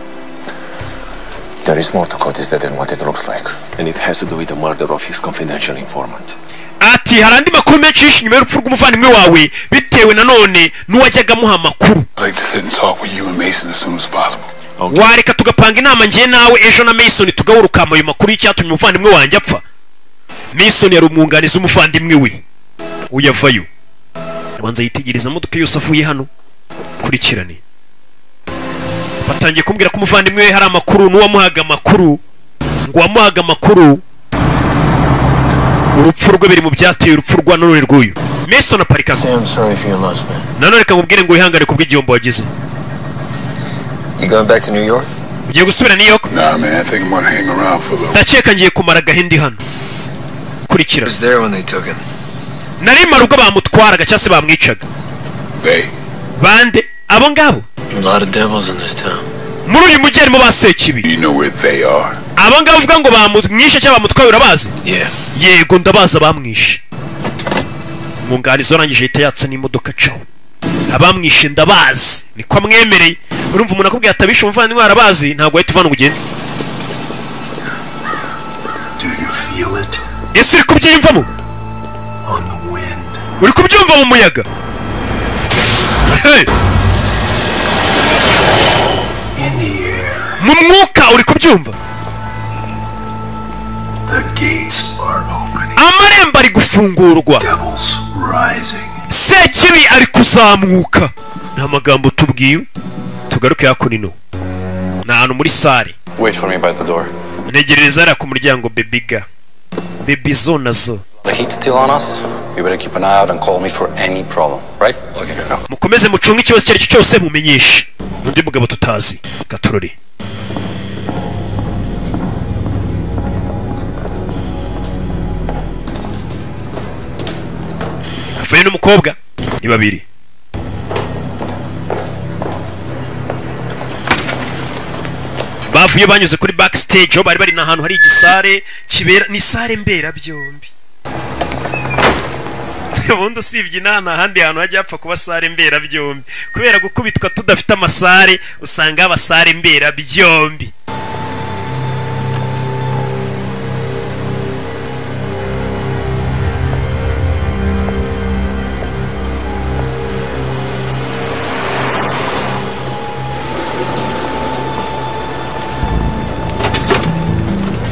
There is more to Cody's death than what it looks like, and it has to do with the murder of his confidential informant. Ati harandi makuru menshi nyuma y'urupfu rw'umuvandimwe wawe bitewe nanone n'uwajyaga muha amakuru. I'd like to sit and talk with you and Mason as soon as possible. Wareka tugapanga inama ngiye nawe ejo na Mason tugawuruka ayo makuru y'icyatumye umuvandimwe wanjye apfa. Mason yari umwunganizi umuvandimwe we uyavayo abanza yitigiriza modoka yose avuye hano kurikirane batangiye kumbwira ko umuvandimwe we hari amakuru n'uwamuhaga amakuru ngo wamuhaga amakuru urupfu rwe biri mu byateye urupfu rwa none rw'uyu Mason aparika nanone reka nkubwire ngo wihangane kubw'igihombo wagize. You going back to New York? Ugiye gusubira New York? Nah man, I think I'm gonna hang around for a little. Ndakeka ngiye kumara gahindi hano kurikira. Was there when they took him? Nari marugo bamutwaraga cyase bamwicaga. They. Bande abo ngabo. A lot of devils in this town. Muri uyu mujyi harimo basekibi. You know where they are. Abo ngabo uvuga ngo bamwishe cyangwa bamutwaye urabazi? Yeah. Yego ndabaza bamwishe. Umwunganizi warangije ahita yatsa n'imodoka caho. Abamwishe ndabazi niko amwemereye. Urumva umuntu akubwiye atabisha umuvandimwe arabazi ntabwo ahita uvana ugende. Do you feel it? Ese uri kubyiyumvamo? On the wind. Uri kubyumva mu muyaga? Hey! In the air. Mu mwuka uri kubyumva? The gates are opening. Amarembo ari gufungurwa. Devils rising. Sekibi ari kuzamuka. Nta magambo tubwiye. Tugaruke hakunino. Na hano muri sare. Wait for me by the door. Negereza ara ku muryango bebiga. Baby zo nazo. The heat's still on us. You better keep an eye out and call me for any problem, right? Okay. Mukomeze mucunga ikibazo cyari cyose mumenyeshe. Undi mugabo tutazi. Gatorore. Afaye n'umukobwa ni babiri. Bavuye banyuze kuri backstage aho bari n'ahantu hari igisare kibera ni sare mbera byombi. Ubundi usibye inana ahandi hantu hajya hapfa kuba sare mbera byombi kubera gukubitwa tudafite amasare usanga abasare mbera byombi.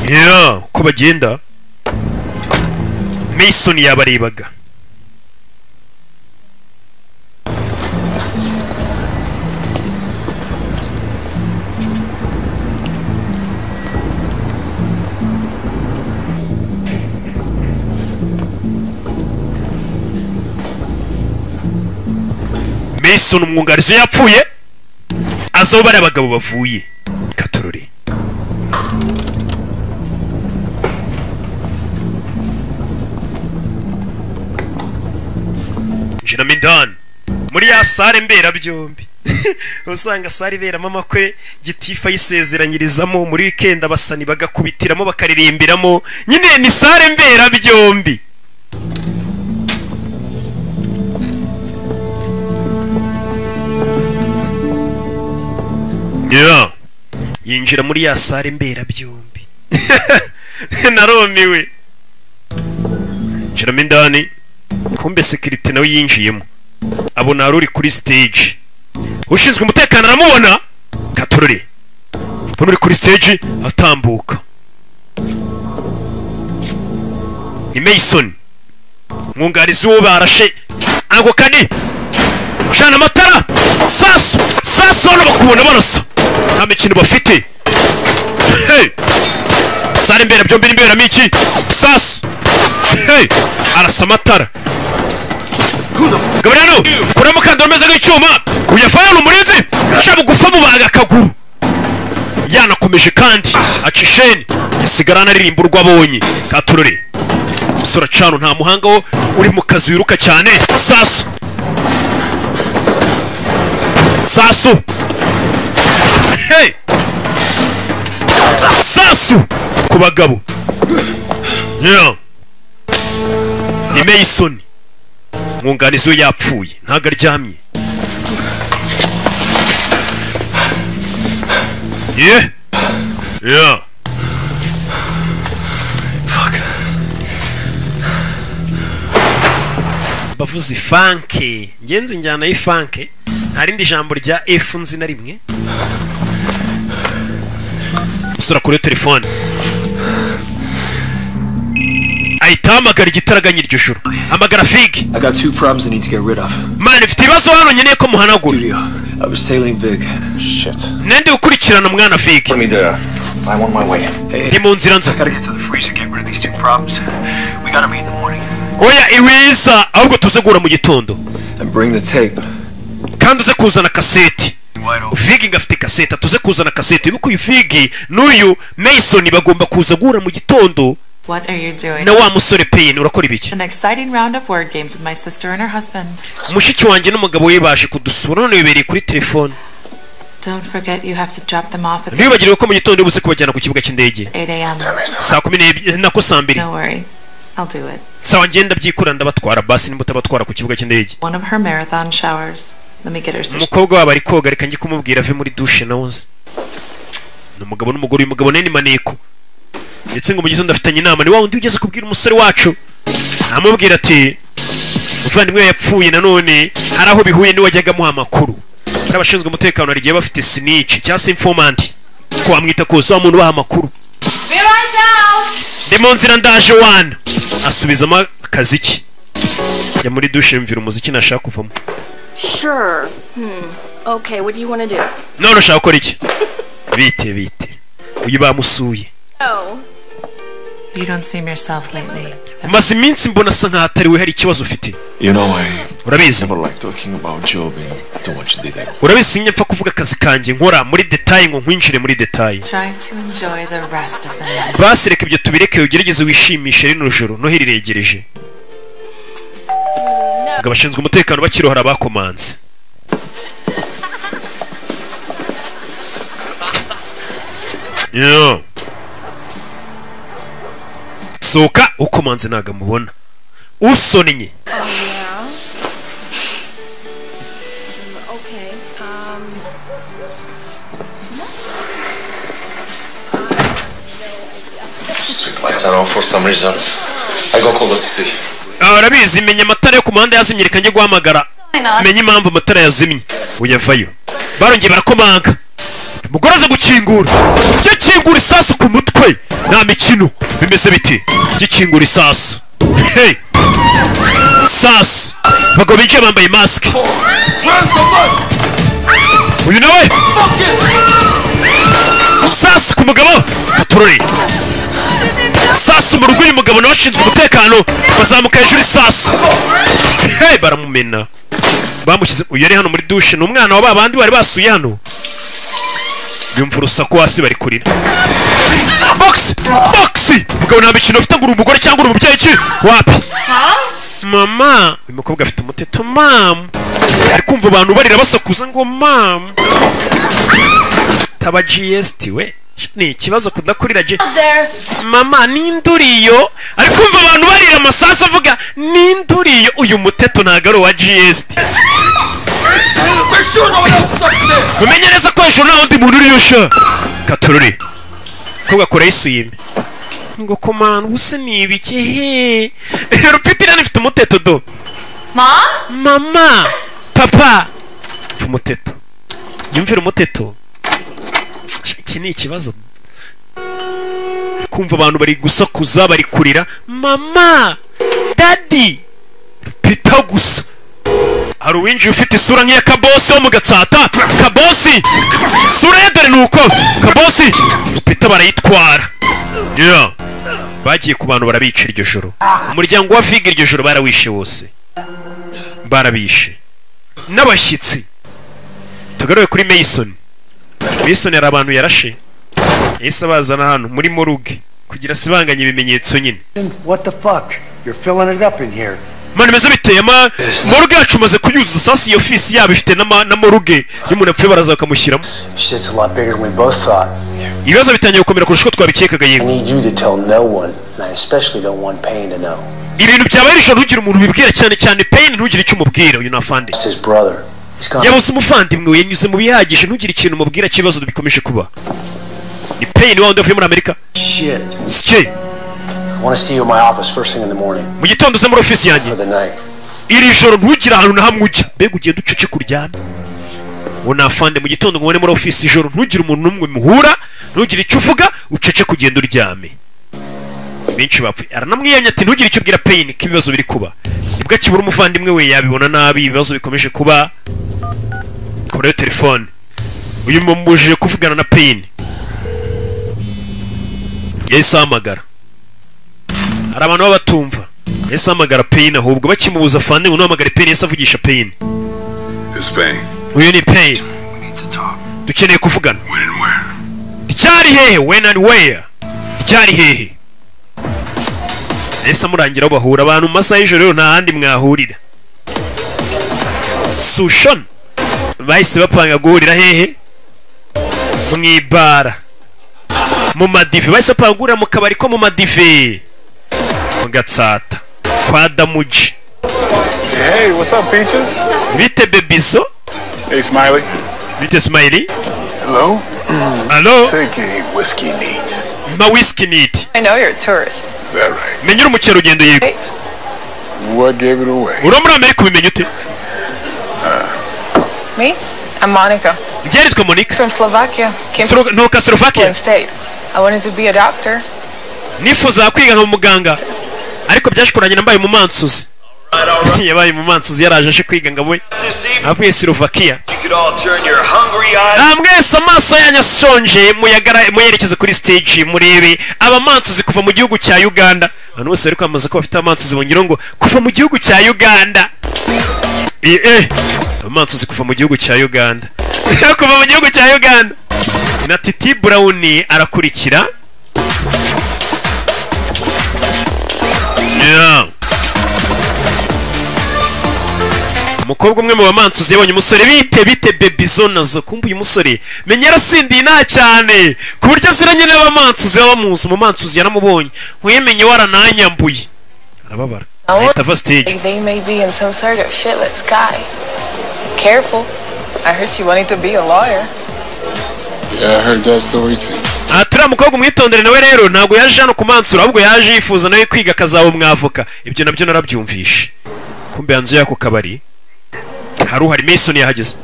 Yeah, ko bagenda Mason yabarebaga. Mason umwungarizo yapfuye azaho bari abagabo bavuye katorore njinamo indani muri ya sare mbera byombi usanga sare iberamo amakwe gitifa yisezeranyirizamo muri weekend abasani bagakubitiramo bakaririmbiramo nyine ni sare mbera byombi yeah. Yinjira muri ya sare mbera byombi naromiwe njiramo indani kumbe security nawe yinjiyemo abona aruri kuri stage ushinzwe umutekano aramubona katorore mbona uri kuri stage atambuka ni Mason mwungarizi wo barashe ango kani shana amatara sasu hano bakubona barasa nta mikino bafite hey sare mbera byombi n'imbera miki sasu hey arasa amatara Gabriano kuramo kandoro meze nk'icyuma uyafaya umurinzi ashaka gufa mu baga akaguru yanakomeje kandi acisheni yasigarana aririmba urwabonye katurore sura cano nta muhanga wo uri mu kazi wiruka cyane sasu hey sasu ku bagabo yeah ni Mason mwunganizi we yapfuye ntago aryamye yeah fuck bavuze ifanke ngenzi injyana y'ifanke nta rindi jambo rya F nzi na rimwe usura kuri telefone ayitamagara igitaraganya iryo joro amagara Fig I got 2 problems I need to get rid of. Man ifite ibibazo hano nyeneye ko muhanagura I was sailing big. Shit. nende ukurikirana mwana Fig Put me there. I'm on my way. ndi mu nzira nza I gotta get to the freezer, get rid of these 2 problems. We gotta meet in the morning. oya iwiza ahubwo tuze gura mu gitondo And bring the tape. kandi uze kuzana kaseti Fig ngafite kaseta tuze kuzana kaseti yuko uyu Fig n'uyu Mason bagomba kuza gura mu gitondo. What are you doing? Na wa musore Payne urakora ibiki? An exciting round of word games with my sister and her husband. Mushiki wanjye n'umugabo we baje kudusura none bibereye kuri telefone. Don't forget you have to drop them off at the... Ntibagire ko mu gitondo buse kubajyana ku kibuga cy'indege. 8 a.m. Saa 10 nako saa 2. Don't worry. I'll do it. Sawa ngenda byikura ndabatwara basi nimbuta batwara ku kibuga cy'indege. One of her marathon showers. Let me get her some. Umukobwa waba ari koga reka ngi kumubwira ave muri douche nawoze. N'umugabo n'umugore uyu mugabo nene maneko. Ndetse ngo mu gitondo afitanye inama ni wa undi ugeze kubwira umusore wacu. Amubwira ati uvandimwe yapfuye nanone hari aho bihuye ni wajyaga muha amakuru. Abashinzwe umutekano arigiye bafite snitch cyangwa informant ko amwita kose wa muntu baha amakuru. Ndi mu nzira ndaje wana asubizamo akazi ki ya muri douche mvira umuziki nashaka kuvamo. Sure. Okay, what do you want to do? None ushaka gukora iki? Bite uyu bamusuye. Oh. You don't seem yourself lately. Umaze iminsi mbona asa nkaho atari we hari ikibazo ufite. You know, I urabizi never like talking about job in too much detail. Urabizi nyapfa kuvuga akazi kanjye nkora muri detail ngo nkwinjire muri detail. Try to enjoy the rest of the night. Basi reka ibyo tubireke ugerageze wishimishe rino joro no hiriregereje. Ngo abashinzwe umutekano bakirohara bakomanze. Yo. Soka ukomanze naga mubona. Usonenye. Okay. Street lights are on for some reason. I go call the city. Arabizi menya amatara yo ku muhanda yazimye reka njye guhamagara. Menya impamvu amatara yazimye. Uyavayo. Barongeye barakomanga. Mugoroze gukingura. Cyo kingura isasu ku mutwe. Nta mikino. Bimeze biti. Cyo kingura isasu. Hey. Sas. Bagabo bicaye bambaye mask. Uyu nawe. Sas ku mugabo. Katurore. sasu mu rugo uyu mugabo nawe ashinzwe umutekano bazamuka hejuru isasu hey baramumena bamushyize uyu yari hano muri dushe ni umwana wa babandi bari basuye hano yumva urusaku hasi bari kurira box mugabo nta mikino ufite ngo uri umugore cyangwa uri umubyeyi ki wapi mama uyu mukobwa afite umuteto mam ari kumva abantu barira basakuza ngo mam taba GST we ni ikibazo kudakurira je mama ninduriyo ari kumva abantu barira amasasu avuga ninduriyo uyu muteto ntago ari wa GST umenye neza ko ejo nta wundi muntu uriyo sha katururi kubwa kora yisuyime ngo komana ubuse ni ibiki he rupitira nifite umuteto do mama papa umuteto yumvira umuteto iki ni ikibazo kumva abantu bari gusakuza bari kurira mama daddy rupita gusa hari uwinjiye ufite isura nk'iya kabosi wo mu gatsata kabosi isura ye dore nuko kabosi rupita barayitwara yeah. bagiye ku bantu barabica iryo joro umuryango wa Viga iryo joro barawishe wose barabishe n'abashyitsi tugaruye kuri Mason hari abantu yarashe yahise bazana hano muri moruge kugira sibanganye ibimenyetso nyine What the fuck? You're filling it up in here. mani meze biteye moruge yacu maze kuyuzuza sasi iyo ofisi yabo ifite na moruge y'umuntu apfuye baraza bakamushyiramo Shit's a lot bigger than we both thought. ibibazo bitangiye gukomera kurusha uko twabikekaga I yego need you to tell no one, and I especially don't want Payne to know. ibintu byabaye ijoro ntugire umuntu ubibwira cyane cyane Payne ntugire icyo umubwira uyu nafande It's his brother. He's gone. yabuze umuvandimwe we yanyuze mu bihagije ntugire ikintu umubwira cy'ibibazo bikomeje kuba ni Payne wa wundi uvuye muri Amerika Shit. sike I want to see you in my office first thing in the morning mu gitondo uze muri ofisi yanjye for the night. iri joro ntugire ahantu na hamwe ujya mbega ugenda ucece kuryama uwo nafande mu gitondo ngo ubone muri ofisi ijoro ntugire umuntu n'umwe muhura ntugire icyo uvuga ucece kugenda uryame benshi bapfuye aranamwiyanya ati ntugire icyo ubwira Payne ko ibibazo biri kuba nibwo akibura umuvandimwe we yabibona nabi ibibazo bikomeje kuba kuri telefone uyu mumubujije kuvugana na Payne yahise ahamagara hari abantu baba batumva yahise ahamagara Payne ahubwo bakimubuza afande ngo nuhamagare Payne yahise avugisha Payne uyu ni Payne dukeneye kuvugana ryari hehe when and where ryari hehe yahise amurangiraho bahura abantu mu masaha y'ijoro rero nta handi mwahurira Sushon bahise bapanga guhurira hehe mu ibara mu madive bahise bapanga guhurira mu kabari ko mu madive mu gatsata kwa Damuji. Hey, what's up, Peaches? Bite Bebiso? Hey, Smiley. Bite Smiley? Hello? Hello? Take a whiskey neat. Ma whiskey neat. I know you're a tourist. Is that right? Menyura umukerarugendo yego. What gave it away? Uri muri Amerika ubimenye ute? Me? I'm Monica. Njye nitwa Monica. From Slovakia. Nuka Slovakia. State. I wanted to be a doctor. Nifuza kwiga nka muganga. Ariko byashikuranye nambaye mu mansuzi. Yabaye mu mansuzi yaraje aje kwiga ngabo. Avuye Slovakia. Mwese amaso yanyu asonje muyerekeze kuri stage murebe abamansuzi kuva mu gihugu cya Uganda. Abantu bose bari kwamaza ko bafite amansuzi bongera ngo kuva mu gihugu cya Uganda. Amansuzi kuva mu gihugu cya Uganda. Kuva mu gihugu cya Uganda. Na Titi Brown arakurikira. Yeah. Umukobwa umwe mu bamansuzi yabonye umusore bite Bebizo nazo kumbuye umusore menya yarasindiye nta cyane ku buryo aziranye n'abamansuzi bamuzi umumansuzi yaramubonye nkuyemenye warananyambuye arababara ahita ava stage. They may be in some sort of shitless guy. Careful. I heard you wanted to be a lawyer. Yeah, I heard that story too. Turiya mukobwa umwitondere nawe rero ntabwo yaje hano kumansura ahubwo yaje yifuza nawe kwiga akazaba umwavoka. Ibyo nabyo narabyumvishe. Kumbe yanzu yako kabari hari Mason yahageze.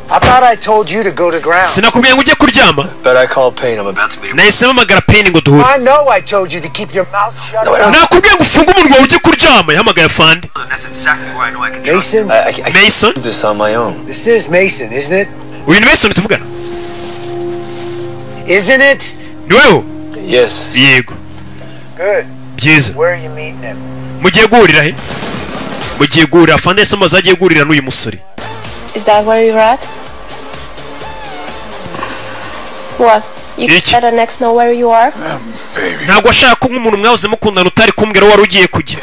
I thought I told you to go to ground. Sinakubwiye ngo ujye kuryama. But I called Payne. I'm about to be. Nahisemo amagara Payne ngo duhure. I know I told you to keep your mouth shut. Nakubwiye ngo ufunge umunwa ujye kuryama yahamagaye afande. That's exactly why I know I can Mason? I Mason? do this on my own. This is Mason, isn't it? Uyu ni Mason tuvugana. Isn't it? Ni wewe? Yes. Yego. Good. Byiza. Where are you meeting him? Mugiye guhurira he? Mugiye guhurira Fandesi amaze agiye guhurira n'uyu musore. Is that where you're at? What? You better next know where you are? Ntabwo ashaka ko nk'umuntu mwahoze mukundana utari kumbwira wari ugiye kujya.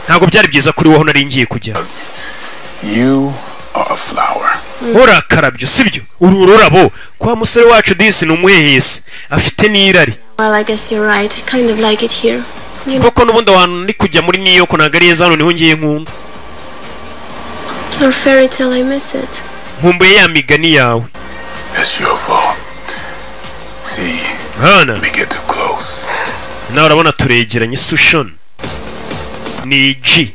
Ntabwo byari byiza kuri wowe nari ngiye kujya. You are a flower. Urakarabyo sibyo? Uru rurabo kwa musore wacu disi n'umuhehesi afite n'irari. Well, I guess you're right. I kind of like it here. Koko n'ubundi abantu ndi kujya muri New York ntabwo ari heza hano niho ngiye nkunda. Your fairy tale, I miss it. Nkumbuye ya migani yawe. That's your fault. See, we get too close. Nawe urabona turegeranye Sushon. Ni G.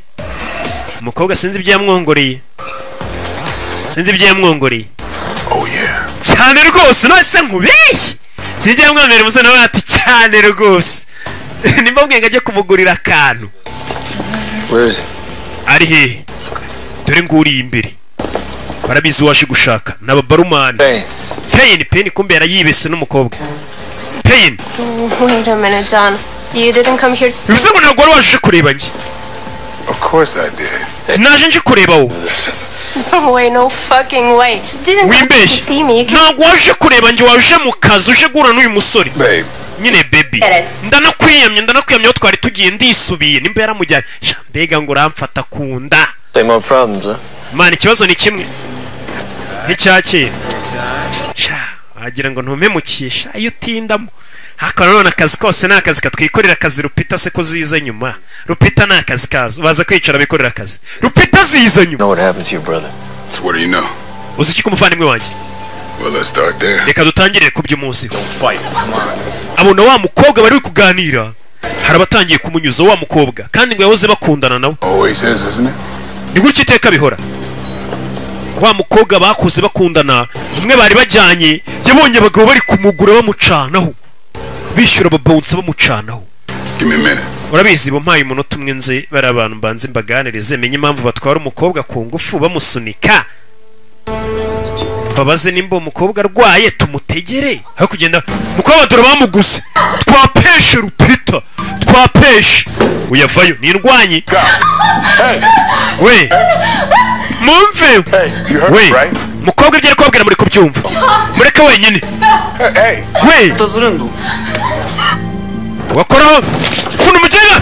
Umukobwa sinzi ibyo yamwongoreye. Sinzi ibyo yamwongoreye. Oh yeah. Cyane rwose nose nkubeshye. Sinzi yamwongoreye musa nawe ati cyane rwose. Nimbabwiye ngo ajye kumugurira akantu. Where is it? Ari he? Dore nguri imbere. Barabizi waje gushaka n'ababarumani. Pain Pain kumbe yarayibese n'umukobwa. Pain. Wait a minute, John. You didn't come here to see. Bivuze ngo ntabwo wari waje kureba njye. Of course I did. Naje nje kureba wowe. No way, no fucking way. Didn't come to see me. Ntabwo waje kureba njye waje mu kazi uje guhura n'uyu musore. Babe. Nyine baby. Ndanakwiyamye aho twari tugiye ndisubiye nimba yaramujyanye. Mbega ngo uramfata kunda. Same old problems, huh? Man, ikibazo ni kimwe. N'icyakera. Wagira ngo ntumpemukisha iyo utindamo. Hakana none akazi kose nta kazi katwikorera akazi Rupita se ko ziza nyuma. Rupita nta kazi kazo baza kwicara bikorera akazi. Rupita ziza nyuma. Know what happened to your brother? So what do you know? Uzi iki kumuvandimwe wanjye? Well, let's start there. Reka dutangire ku by'umunsi. Abona wa mukobwa bari kuganira. Harabatangiye kumunyuza wa mukobwa kandi ngo yahoze bakundana nawe. Always is, isn't it? Ni gutya iteka bihora. Wa mukobwa bakuze bakundana umwe bari bajyanye yabonye abagabo bari kumugura bamucanaho bishyura ababonsa bamucanaho. Give me a minute. Urabizi bampaye umunota umwe nze bari abantu mbanze mbaganirize menye impamvu batwara umukobwa ku ngufu bamusunika. Babaze nimba umukobwa arwaye tumutegere aho kugenda mukobwa dore bamuguze twapeshe Rupita twapeshe uyavayo ni indwanyi. We mumve we mukobwa ibyo ari kubabwira muri kubyumva mureke wenyine. We wakoraho funa umugera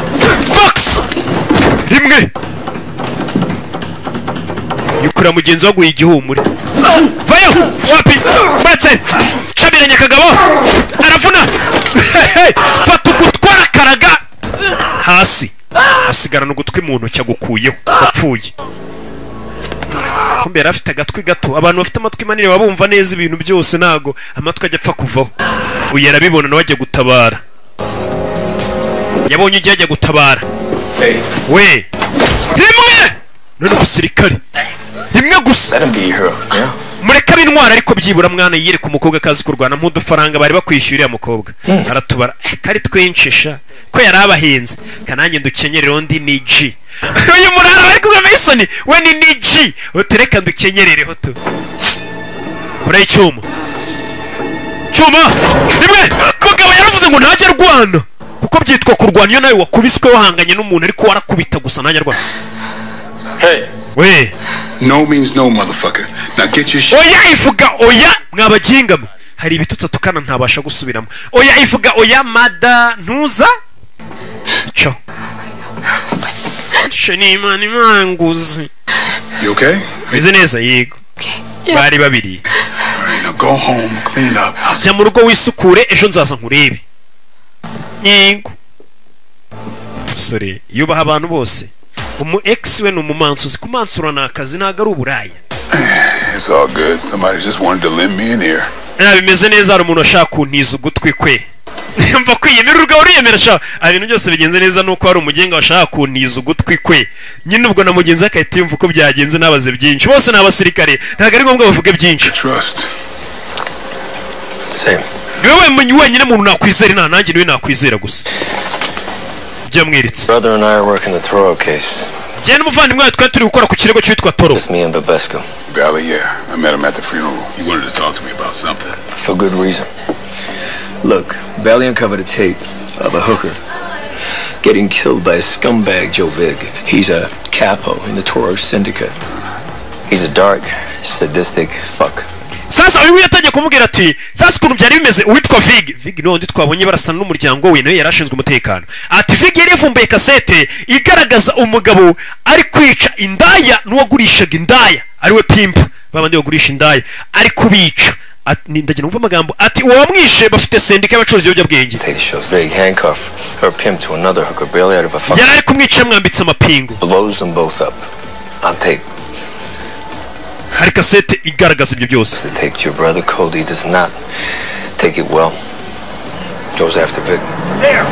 box rimwe yukura mugenzi waguye igihumure vayo wapi batse cabiranye kagabo arafuna fata ugutwara karaga hasi asigarana ugutwi mu ntoki agukuyeho wapfuye. Kumbe yari afite agatwi gato abantu bafite amatwi manini babumva neza ibintu byose nago amatwi ajya apfa kuvaho. Uyu yarabibona nawe ajya gutabara. Yabonye ugiye ajya gutabara. We rimwe none umusirikare rimwe gusa mureka b'intwara ariko byibura mwana yiyereka umukobwa akazi kurwana nk'udufaranga bari bakwishyurira mukobwa aratubara kari twinshisha ko yari abahinze kanange ndukenyerero ndi ni G. Uyu murara bari kumwe Mason we ni G utereka ndukenyerereho tu kora icyuma rimwe mugabo yaravuze ngo ntajya arwana kuko byitwa kurwana iyo nawe wakubiswe wahanganye n'umuntu ariko warakubita gusa ntajya arwana. We no means no, motherfucker. Now get your shit. Oya ivuga oya mwabagingamo hari ibitutsa tukana ntabasha gusubiramo. Oya ivuga oya mada ntuza cyo sheni mani manguzi. You okay? Bize neza yego. Bari babiri. Alright, now go home, clean up. Jya mu rugo wisukure ejo nzaza nkurebe. Yego. Sorry, yubaha abantu bose. Umu ex we numumansuzi kumansura nakazi naga ari uburaya. It's all good. Somebody just wanted to lend me an ear. Bimeze neza ari umuntu ashaka kuntiza ugutwi kwe. Mva kwiyemera urugabo uriyemera sha. Ibintu byose bigenze neza nuko hari umugenga washaka kuntiza ugutwi kwe. Nyine ubwo na mugenzi akahita yumva uko byagenze nabaze byinshi. Bose n'abasirikare ntago ari ngombwa bavuge byinshi. Trust. Same. Wewe wenyine muntu nakwizera nanjye niwe nakwizera gusa. Byamwiritse. Brother and I are working the Toro case. Jye n'umuvandimwe twari turi gukora ku kirego cyitwa Toro. It's me and Babesco. Golly, yeah. I met him at the funeral. He wanted to talk to me about something. For good reason. Look, Bailey uncovered a tape of a hooker getting killed by a scumbag, Joe Big. He's a capo in the Toro Syndicate. He's a dark, sadistic fuck. Sasa uyu yatangiye kumubwira ati sasa ukuntu byari bimeze uwitwa Vig no ndi twabonye barasana n'umuryango we nawe yarashinzwe umutekano ati Vig yari yavumbuye kasete igaragaza umugabo ari kwica indaya n'uwagurishaga indaya ariwe pimp babandi bagurisha indaya ari kubica ndagira numva amagambo ati uwamwishe bafite sendika y'abacuruzi y'ibiyobyabwenge Vig handcuff her pimp to another hooker Bailey out of a fuck. Yari ari kumwica mwambitse amapingu. Blows them both up on tape. Hari kasete igaragaza ibyo byose. The tape to your brother Cody does not take it well. Goes after Vic. There!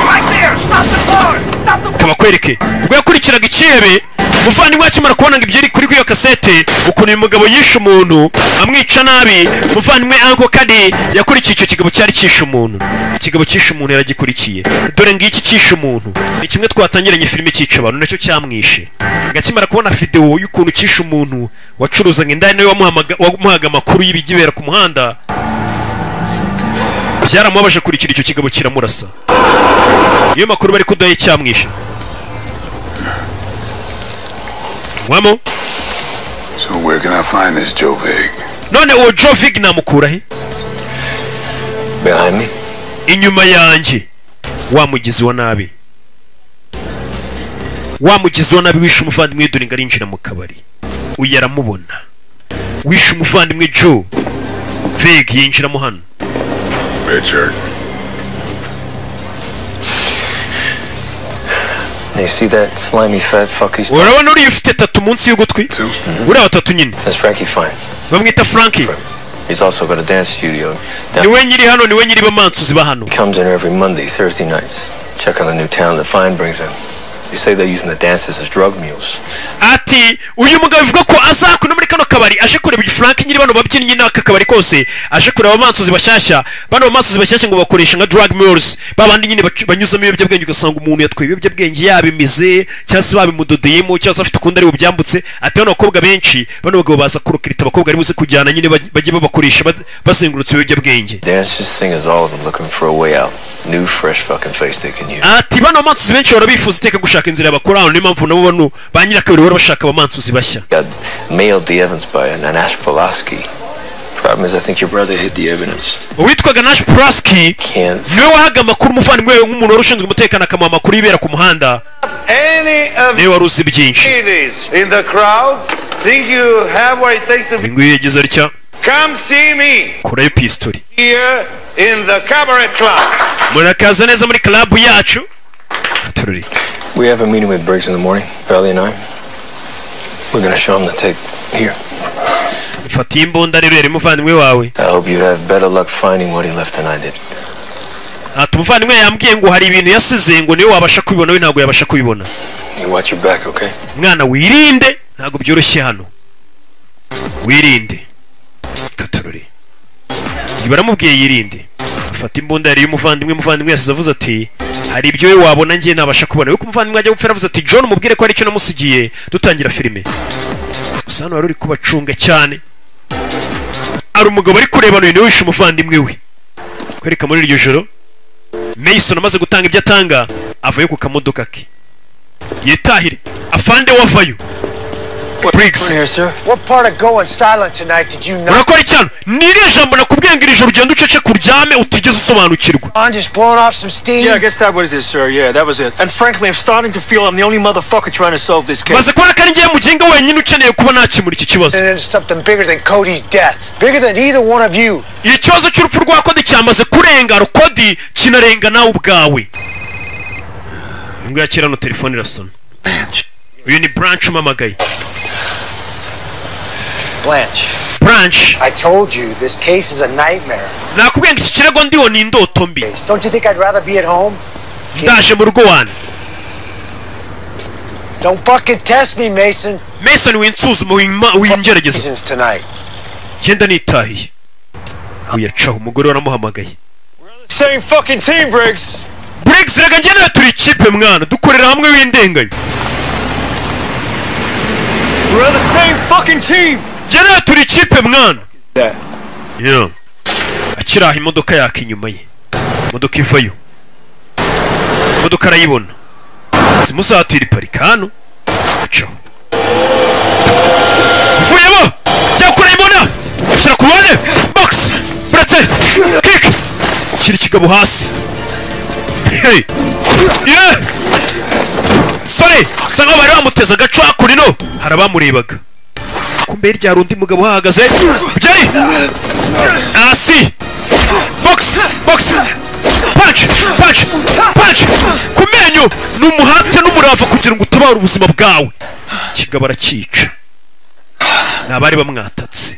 Right there! Stop the car! Stop the car! Kabakwereke ubwo yakurikiraga ikihebe muvandimwe akimara kubona ngo ibyo iri kuri iyo kasete ukuntu uyu mugabo yishe umuntu amwica nabi muvandimwe Uncle Kadi yakurikiye icyo kigabo cyari cyishe umuntu ikigabo cyishe umuntu yaragikurikiye dore ngiki cyishe umuntu ni kimwe twatangiranye filime cyica abantu nacyo cyamwishe gakimara kubona video y'ukuntu cyishe umuntu wacuruzaga indaya nawe wamuhaga amakuru y'ibigibera ku muhanda byaramubabaje kurikira icyo kigabo kiramurasa iyo makuru bari kudaye cyamwishe Wamo? So where can I find this Joe Vig? None uwo Joe Vig namukura he? Behind me. Inyuma yanjye. Wamugizi wa nabi. Wamugizi wa nabi wishe umuvandimwe dore ngarinjira mu kabari. Uyu aramubona. Wishe umuvandimwe Joe Vig yinjira mu hano. Richard. You see that slimy fat fuck he's talking? Urabona uri ufite tatu munsi y'ugutwi? Uri batatu nyine. That's Frankie Fine. Bamwita Frankie. He's also got a dance studio. Niwe nyiri hano, niwe nyiri bamansu ziba hano. He comes in every Monday, Thursday nights. Check on the new talent that Fine brings in. They say they're using the dancers as drug mules. Ati uyu mugabo bivuga ko azakuna muri kano kabari aje kureba Frank nyiri bano babyinnyi n'aka kabari kose aje kureba abamansuzi bashyashya bano bamansuzi bashyashya ngo bakoresha nka drug mules babandi nyine banyuzamo ibiyobyabwenge ugasanga umuntu yatwaye ibiyobyabwenge yabimize cyangwa se babimudodeyemo cyangwa se afite ukundi ari bubyambutse ati bano bakobwa benshi bano bagabo baza kurukirita abakobwa ari buze kujyana nyine bajye babakoresha bazengurutse ibiyobyabwenge. Dancers, singers, all of them looking for a way out. New fresh fucking face they can use. Ati bano bamansuzi benshi barabifuza iteka gushaka inzira bakora hano niyo mpamvu nabo bano ba nyirakabiri bari bashaka abamansuzi bashya. Mailed the evidence by Nash Pulaski. Problem is, I think your brother hid the evidence. Uwitwaga Nash Pulaski niwe wahaga amakuru umuvandimwe we nk'umuntu wari ushinzwe umutekano akamuha amakuru y'ibera ku muhanda. Niwe wari uzi byinshi. In the crowd, think you have what it takes to be. Nguyu yagize atya. Come see me. Kurayo pistoli. Here in the cabaret club. Murakaza neza muri club yacu. Tururi. We have a meeting with Briggs in the morning, Valley and I. We're gonna show him the tape here. Fata imbunda rero yari muvandimwe wawe. I hope you have better luck finding what he left than I did. Ati muvandimwe yambwiye ngo hari ibintu yasize ngo niwe wabasha kubibona we ntabwo yabasha kubibona. You watch your back, okay? Mwana wirinde ntabwo byoroshye hano. Wirinde. Katururi. Baramubwiye yirinde. Afata imbunda yari umuvandimwe yasize avuze ati hari ibyo we wabona ngiye nabasha kubona we kumuvandimwe ajya gupfira avuze ati John mubwire ko ari cyo namusigiye dutangira filime. Gusa hano wari uri kubacunga cyane. Ari umugabo ari kureba no wishe umuvandimwe we. Kwereka muri iryo joro Mason amaze gutanga ibyo atanga avuye ku kamodoka ke. Yitahire afande wavayo. Briggs. What part of going silent tonight did you know? Urakora cyane. Nire jambo nakubwiye ngo ijoro ugenda ucece kuryame utigeze usobanukirwa. I'm just blowing off some steam. Yeah, I guess that was it, sir. Yeah, that was it. And frankly, I'm starting to feel I'm the only motherfucker trying to solve this case. Maze kubona ko ari ngiye muginga wenyine ukeneye kuba nakimura iki kibazo. And it's something bigger than Cody's death. Bigger than either one of you. Ikibazo cy'urupfu rwa Cody cyamaze kurenga Cody kinarenga nawe ubwawe. Ngo yakira no telefone irasona. Uyu ni Branch umamagaye. Blanche. I told you this case is a nightmare. Nakubwiye ngo iki kirego ndiho ni indoto mbi. Don't you think I'd rather be at home? Ndaje mu rugo wane. Don't fucking test me, Mason. Mason winsuzuma wingerageza. Tonight. Genda nitahiye. Uyacaho umugore waramuhamagaye. Same fucking team, Briggs. Briggs rega njye nawe turi ikipe mwana dukorera hamwe w'indengayo. We're the same fucking team. Njye nawe turi ikipe mwana. Yeah. akiraha imodoka yaka inyuma ye, imodoka ivayo, imodoka arayibona, simusatira iparika hano acaho, uvuyemo jya kurayibona, shyira ku ruhande, box buretse kick, shyira ikigabo hasi. Hey yeah, sorry, sa nkaho bari bamuteza agaco hakurino, hari abamurebaga, kumbe hirya hari undi mugabo uhahagaze, byari hasi, box punch ku menyo, n'umuhate n'umurava kugira ngo utabare ubuzima bwawe. Kigabo arakica, nabari bamwatatse,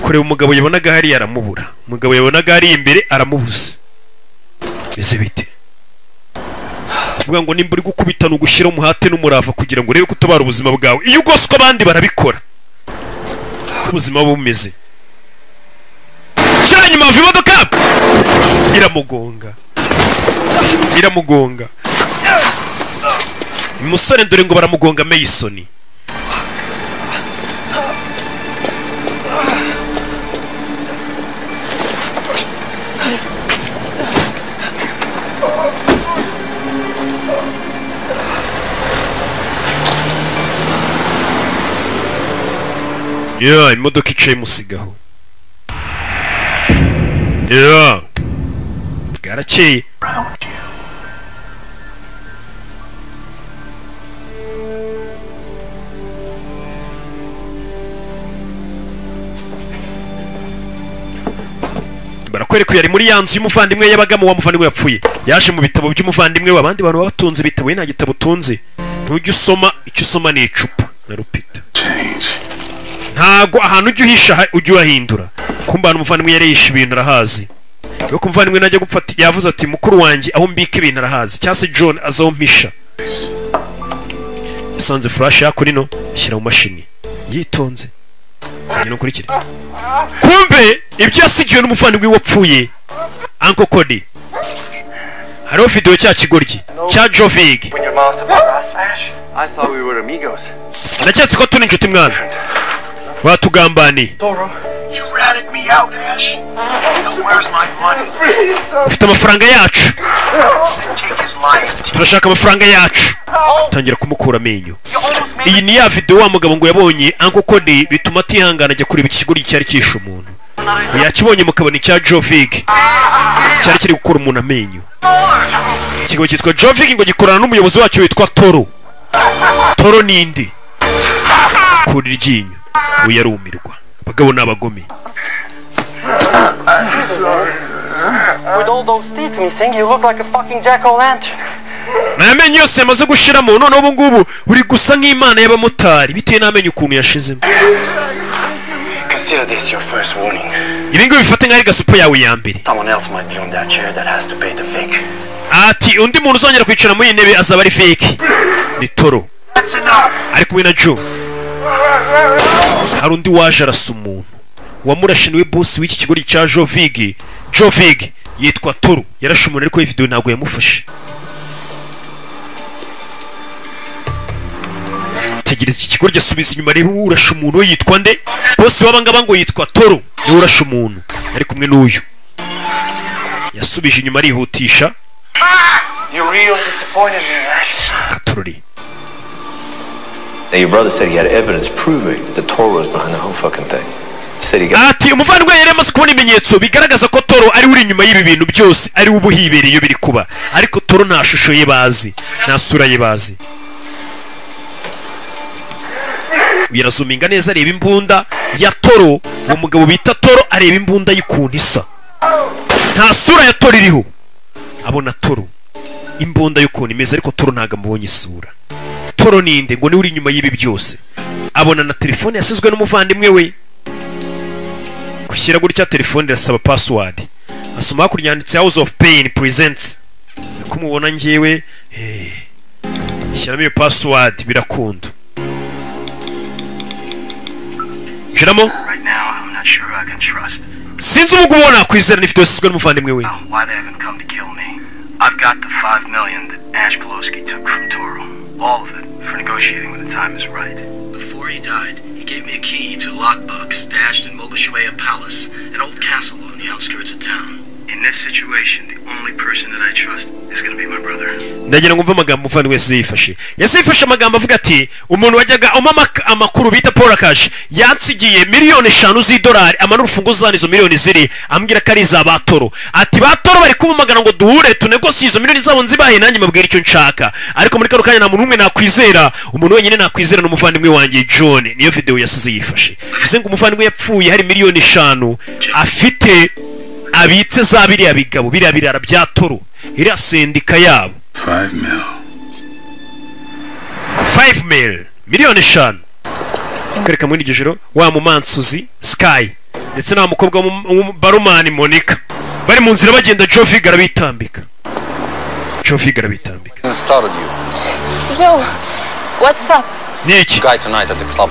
kureba umugabo yabonaga hari aramubura, umugabo yabonaga hari imbere aramubuza. Bese bite? Tuvuga ngo nimba uri gukubitana ugushyira umuhate n'umurava kugira ngo urebe ko utabara ubuzima bwawe, iyo ugose uko abandi barabikora, ubuzima bumeze. Shyira nyuma imodoka iramugonga, umusore dore ngo baramugonga Mason. Yeah, imodoka icaye musigaho. Yeah, bwarakeye. Barakwereka yari muri yanzu y'umuvandimwe yabagamo, wa muvandimwe yapfuye, yaje mu bitabo by'umuvandimwe we, abandi bantu babatunze bitabo, nta gitabo tunze, ntujye usoma, icyo usoma ni icupa na rupita. Ntago ahantu ujye uhisha ujye uhahindura. Kumba umuvandimwe yari yishe ibintu arahazi, yo kumuvandimwe najya gupfata yavuze ati mukuru wanjye aho mbika ibintu arahazi, cyase John azaho mpisha. Yasanze flash yakurino shyira mu mashini yitonze, ngino kurikire. Kumbe ibyo yasigiwe n'umuvandimwe wapfuye Uncle Cody, hariho video cya kigoryi cya Jovig. Ndacyatse ko tuni inshuti mwana watugambani. Ufite amafaranga yacu, turashaka amafaranga yacu. Tangira kumukura amenyo. Iyi ni ya video wa mugabo ngo yabonye Uncle Cody, bituma atihangana ajya kureba ikigori cyari cyishe umuntu. Yakibonye mukabona cya Jovig cyari kiri gukura umuntu amenyo. Ikigo cyitwa Jovig ngo gikorana n'umuyobozi wacyo witwa Toro. Toro ninde? Kuri ryinyo uyarumirwa, abagabo n'abagome. With all those teeth missing, you look like a fucking jack-o'-lantern. Namenyo yose yamaze gushiramo, none ubu ngubu uri gusa nk'Imana y'abamotari bitewe n'amenyo ukuntu yashizemo. Consider this your first warning. Ibi ngo bifate nk'ari gasupo yawe ya mbere. Someone else might be on that chair that has to pay the fake. Ati undi muntu uzongera kwicara muri intebe azaba ari fake. Ni Toro ari kumwe na Joe. Hari undi waje arasa umuntu wamurashe niwe boss w'iki kigori cya Jovig. Jovig yitwa Toro, yarashe umuntu ariko iyi video ntabwo yamufashe. Tegereza iki kigori asubiza inyuma, reba urashe umuntu yitwa nde? Boss wabangaba ngo yitwa Toro, niwe urashe umuntu ari kumwe n'uyu. Yasubije inyuma arihutisha. You really disappointed me, Ash. Katururi. Now your brother said he had evidence proving that Toro was behind the whole fucking thing. He said he got... Ati umuvandimwe yari amaze kubona ibimenyetso bigaragaza ko Toro ari uri inyuma y'ibi bintu byose, ari ubuhibereye iyo biri kuba, ariko Toro nta shusho ye bazi, nta sura ye bazi. Uyarazuminga neza areba imbunda ya Toro, uwo mugabo bita Toro areba imbunda y'ukuntu isa, nta sura ya Toro iriho. Abona Toro imbunda y'ukuntu imeze, ariko Toro ntago amubonye isura. Toro ninde ngo ni uri inyuma y'ibi byose? Abona na telefone yasizwe n'umuvandimwe we. Kushyira gutya telefone irasaba password. Asoma hakurya yanditse House of Pain presents. Kumubona ngewe shyiramo iyo password birakunda. Shyiramo. Right now, I'm not sure I can trust. Sinzi ubu kubona kwizera n'ifite yasizwe n'umuvandimwe we. Why they haven't come to kill me? I've got the $5 million that Ash Pelosi took from Toro. All of it, for negotiating when the time is right. The before he died, he gave me a key to a lockbox stashed in Mogashwaya Palace, an old castle on the outskirts of town. In this situation, the only person that I trust is going to be my brother. Ndagira ngo mva amagambo muvandimwe yasifashe amagambo avuga ati umuntu wajyaga amakuru bita Paul Cash yansigiye miliyoni 5 z'idolari amanura urufunguzo zanizo miliyoni ziri ambwira ko ari za Batoro ati Batoro bari kumumagana ngo duhure tunegosie izo miliyoni zabo nzibahe nanjye mabwira icyo nshaka ariko muri kano kanya nta muntu umwe nakwizera umuntu wenyine nakwizera n'umuvandimwe wanjye John niyo video yasize yifashe bize ngo umuvandimwe yapfuye hari miliyoni 5 afite abitse za biriya bigabo biriya birara bya Toro iriya sendika yabo 5 mil miliyoni 5 kereka muri iryo joro wa mumansuzi Sky ndetse na mukobwa Barumani Monica bari mu nzira bagenda Joe garabitambika Joe, what's up? Niki Guy tonight at the club.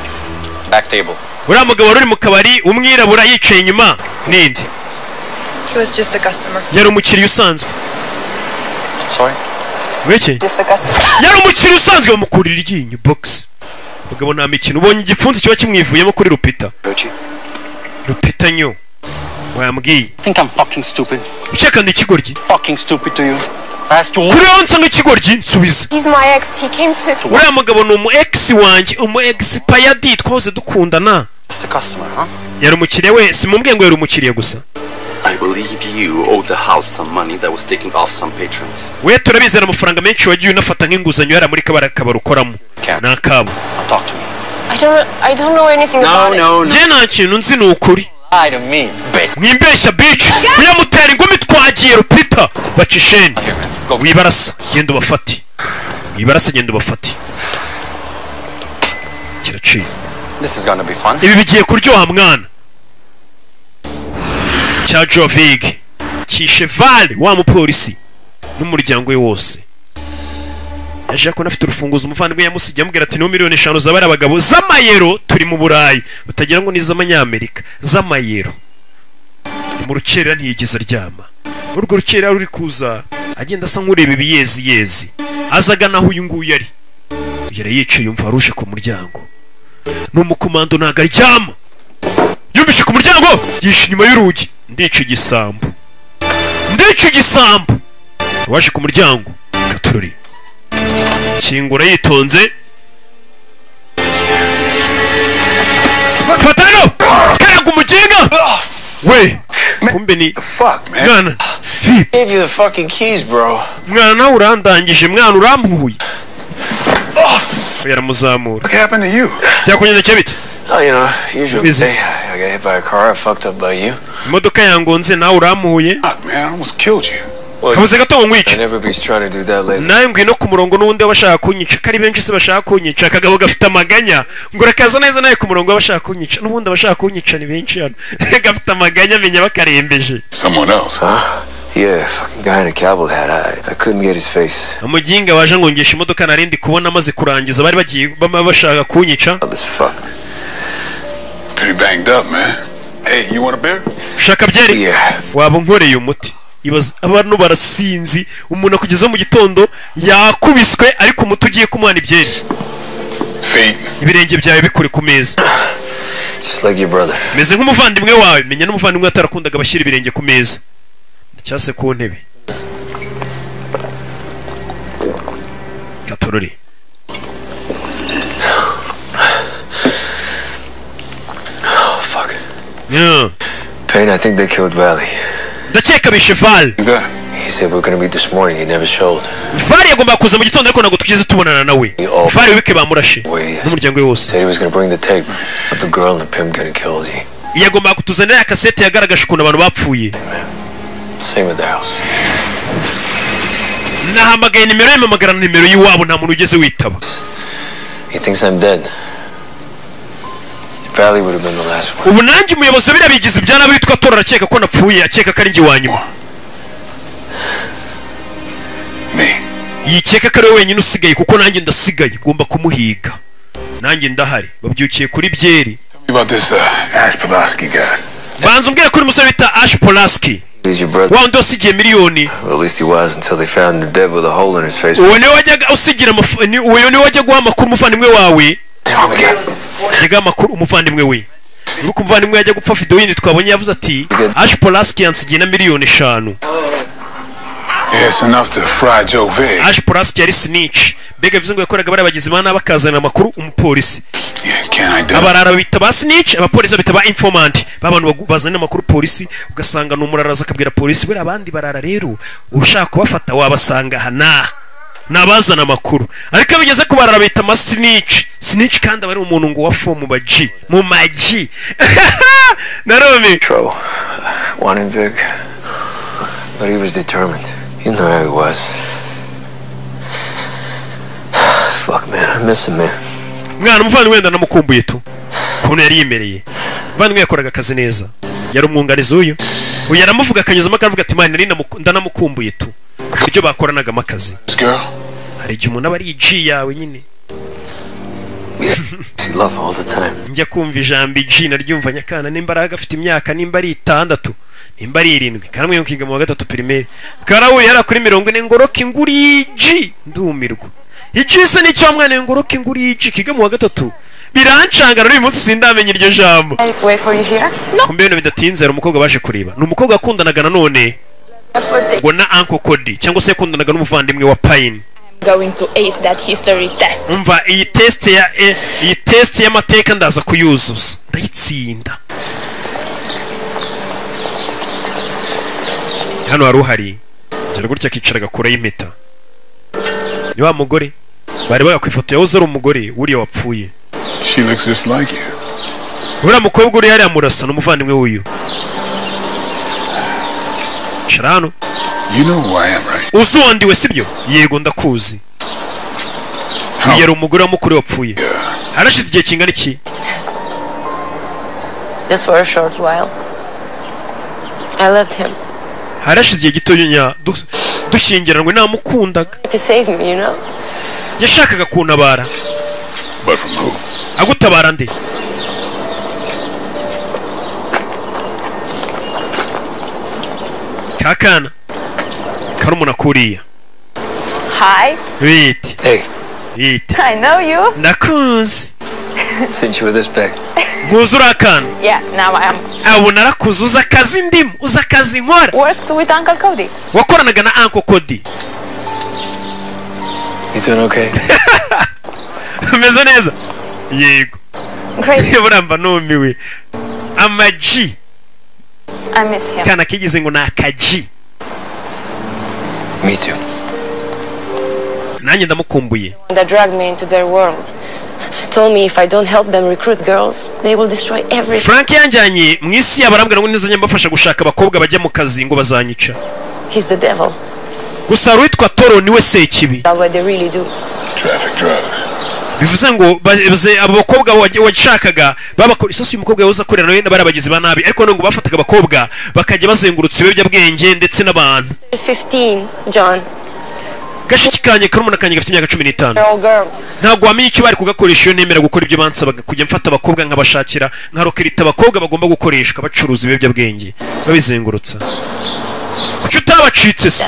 Back table. uriya mugabo ruri mu kabari umwirabura yicaye inyuma nindi He was just a customer. yari umukiriya usanzwe Sorry? weke Just a customer. yari umukiriya usanzwe bamukurira iryinyo box mugabo nta mikino ubonye igipfunsi kiba kimwivuyemo kuri Rupita nyo wambwiye Think I'm fucking stupid? ukeka ndi ikigoryi Fucking stupid to you? Asked you kuri onsa nk'ikigoryi nsubiza He's my ex. He came to. uriya mugabo ni umu ex wanjye umu ex payadi twose dukundana It's the customer, huh? yari umukiriya we simumbwiye ngo yari umukiriya gusa I believe you owed the house some money that was taken off some patrons. we turabizera amafaranga menshi wagiye unafata nk'inguzanyo yari muri kabari ukoramo nakabo Talk to me. I don't know anything about it. njye nta kintu nzi ni ukuri Lie to me, bitch. mwimbeshya bitch uyamutera ingumi twagiye Rupita bacisheni wibarasa genda ubafati kiraciye This is gonna be fun. ibi bigiye kuryoha mwana cya Jovig Kishevale wa mupolisi n'umuryango we wose yaje ko nafite urufunguzo umuvandimwe yamusigiye amubwira ati no miliyoni 5 zabari abagabo z'amayero turi mu Burayi utagira ngo ni z'amanyamerika z'amayero mu rukerera ntiyigeze aryama urwo rukerera ruri kuza agenda asa nk'ureba ibiyezi azaga naho uyu nguyu yari yicaye yumva aruje ku muryango n'umukomando ntago aryama yumvise ku muryango yishe inyuma y'urugi ndica igisambo waje ku muryango gatururi kingura yitonze fatano karaga umuginga we kumbe ni mwana gave you the fucking keys, bro. mwana nawe urandangije mwana urampuye yaramuzamura What happened to you? byakunyene bite Oh, you know, usually day I got hit by a car, I fucked up by you. imodoka yangonze nawe urampuye Man, I almost killed you. kabuze gato nkwica And everybody's trying to do that lately. nawe ngwino ku murongo n'ubundi bashaka kunyica kari benshi se bashaka kunyica akagabo gafite amaganya ngo rakaza neza nawe ku murongo bashaka kunyica n'ubundi bashaka kunyica ni benshi hano gafite amaganya menya bakarembeje Someone else, huh? Yeah, fucking guy in a cowboy hat. I couldn't get his face. umuginga waje ngongesha imodoka narindi kubona amaze kurangiza bari bagiye bashaka kunyica Pretty banged up, man. Hey, you want a beer? ushaka byeri waba unkoreye umuti ibaza abantu barasinzi umuntu akugeza mu gitondo yakubiswe ariko umuti ugiye kumuhana ibyeri ibirenge byawe bikure ku meza Just like your brother. meze nk'umuvandimwe wawe menya n'umuvandimwe atarakundaga bashyira ibirenge ku meza cyase ku ntebe gatorori Fuck. Yeah. Payne, I think they killed Valley. ndakeka bishe Val He said we're gonna meet this morning. He never showed. Val yagomba kuza mu gitondo ariko ntabwo tugeze tubonana nawe Val wibike bamurashe n'umuryango we wose Said he was gonna bring the tape of the girl and the pimp getting killed. yagomba kutuzanira ya kasete yagaragaje ukuntu abantu bapfuye Same at the house. nahamagaye nimero yamamagara nimero y'iwabo nta muntu ugeze witaba He thinks I'm dead. Valley would have been the last one. ubu nanjye umuyobozi birabigize ibyana bitwa tora arakeka ko napfuye akeka ko ari njye wa nyuma yikeka ko ari we wenyine usigaye kuko nanjye ndasigaye ngomba kumuhiga nanjye ndahari babyukiye kuri byeri Ash Pulaski guy. banza umbwire kuri umusore bita Ash Pulaski He's your brother. wa wundi wasigiye miliyoni Well, at least he was until they found him dead with a hole in his face. uwo niwe wajyaga usigira uwo niwe wajya guha amakuru umuvandimwe wawe yega amakuru umuvandimwe we nuko umuvandimwe yajya gupfa video yindi twabonye yavuze ati Ash Polaski yansigiye na miliyoni 5. Yes, enough to fry Joe Big. Ash Polaski yari snitch bega bivuze ngo yakoraga bari abagizi bana bakazana amakuru umupolisi. Abarara bita ba snitch, abapolisi bita ba informant, babantu bazana amakuru polisi ugasanga n'umuraraza akabwira polisi bera abandi barara rero ushaka kubafata wabasanga hana nabazana amakuru ariko bigeze ku barara bita ma snitch kandi abari umuntu ngo wafo mu baji mu maji Naromi wanted Vic, but he was determined. You know how he was. Fuck man, I miss him man. Mwana muvandi wenda namukumbuye tu kuno yari yimereye bandi yakoraga akazi neza yari umwunganizi uyu yaramuvuga akanyuzamo akavuga ati man ndanamukumbuye tu ibyo bakoranaga amakazi hari igihe umuntu aba ari G yawe nyine njya kumva ijambo G naryumva nyakana n'imbaraga afite imyaka nimba ari 6 nimba ari 7 kandi mwe nkiga mu wa 3 primaire twarahuye yara kuri 40 ngoroka inguri G ndumirwa Ijise ni cyo mwana ngoroka inguri G kiga mu wa 3 birancanga ruri munsi sindamenye iryo jambo kumbe no bidatinze ari umukobwa baje kureba ni umukobwa akundanaga nanone ngo na Uncle Cody cyangwa se yakundanaga n'umuvandimwe wa Pine going to ace that history test. Umva iyi test y'amateka ndaza kuyuzuza ndayitsinda hano haruhari cyane gutya kicaraga kure y'impeta ni wa mugore bari bagakwifoto yahoze ari umugore uriya wapfuye. She looks just like you. Uriya mukobwa uri yari amurasa n'umuvandimwe w'uyu Sharano. You know who I am, right? Uzondiwe sibyo? Yego ndakuzi. Yari umugore w'umukuru wapfuye. Harashize igihe kingana iki? Just for a short while. I loved him. Harashize igihe gito nya dushyingiranwe namukundaga. To save me, you know? Yashakaga kuntabara. But from who? Agutabara nde? Kakana. Karumuna kuriya. Hi. Wait. Hey. Wait. I know you. Nakuzi. Since you were this big. Guzurakana. Yeah, now I am. Abo narakuzi uza kazi ndimu, uza kazi nkora. Worked with Uncle Cody. Wakoranaga na Uncle Cody. You doing okay? Meze neza. Yego. Great. Buramba numiwe. Amaji. I miss him. Kana kigize ngo nakaji. Me too. Nanye ndamukumbuye. They dragged me into their world. Told me if I don't help them recruit girls, they will destroy everything. Frank yanjanye mwisi abarambwira ngo nizanye mbafasha gushaka abakobwa bajya mu kazi ngo bazanyica. He's the devil. Gusa ruitwa Toro niwe sekibi. That's what they really do. Traffic drugs. Bivuze ngo abo bakobwa washakaga babakora isasu y'umukobwa yahoza korera nawe barabagize banabi ariko ngo bafataga abakobwa bakajya bazengurutse ibyo bwenge ndetse n'abantu. 15 John. Gashikikanye karumuna kanye gafite imyaka 15. Ntago wamenye icyo bari kugakoresha iyo nemera gukora ibyo bansabaga kujya mfata abakobwa nkabashakira nkarokerita abakobwa bagomba gukoreshwa bacuruza ibyo bwenge babizengurutsa. Kuki utabacitse se?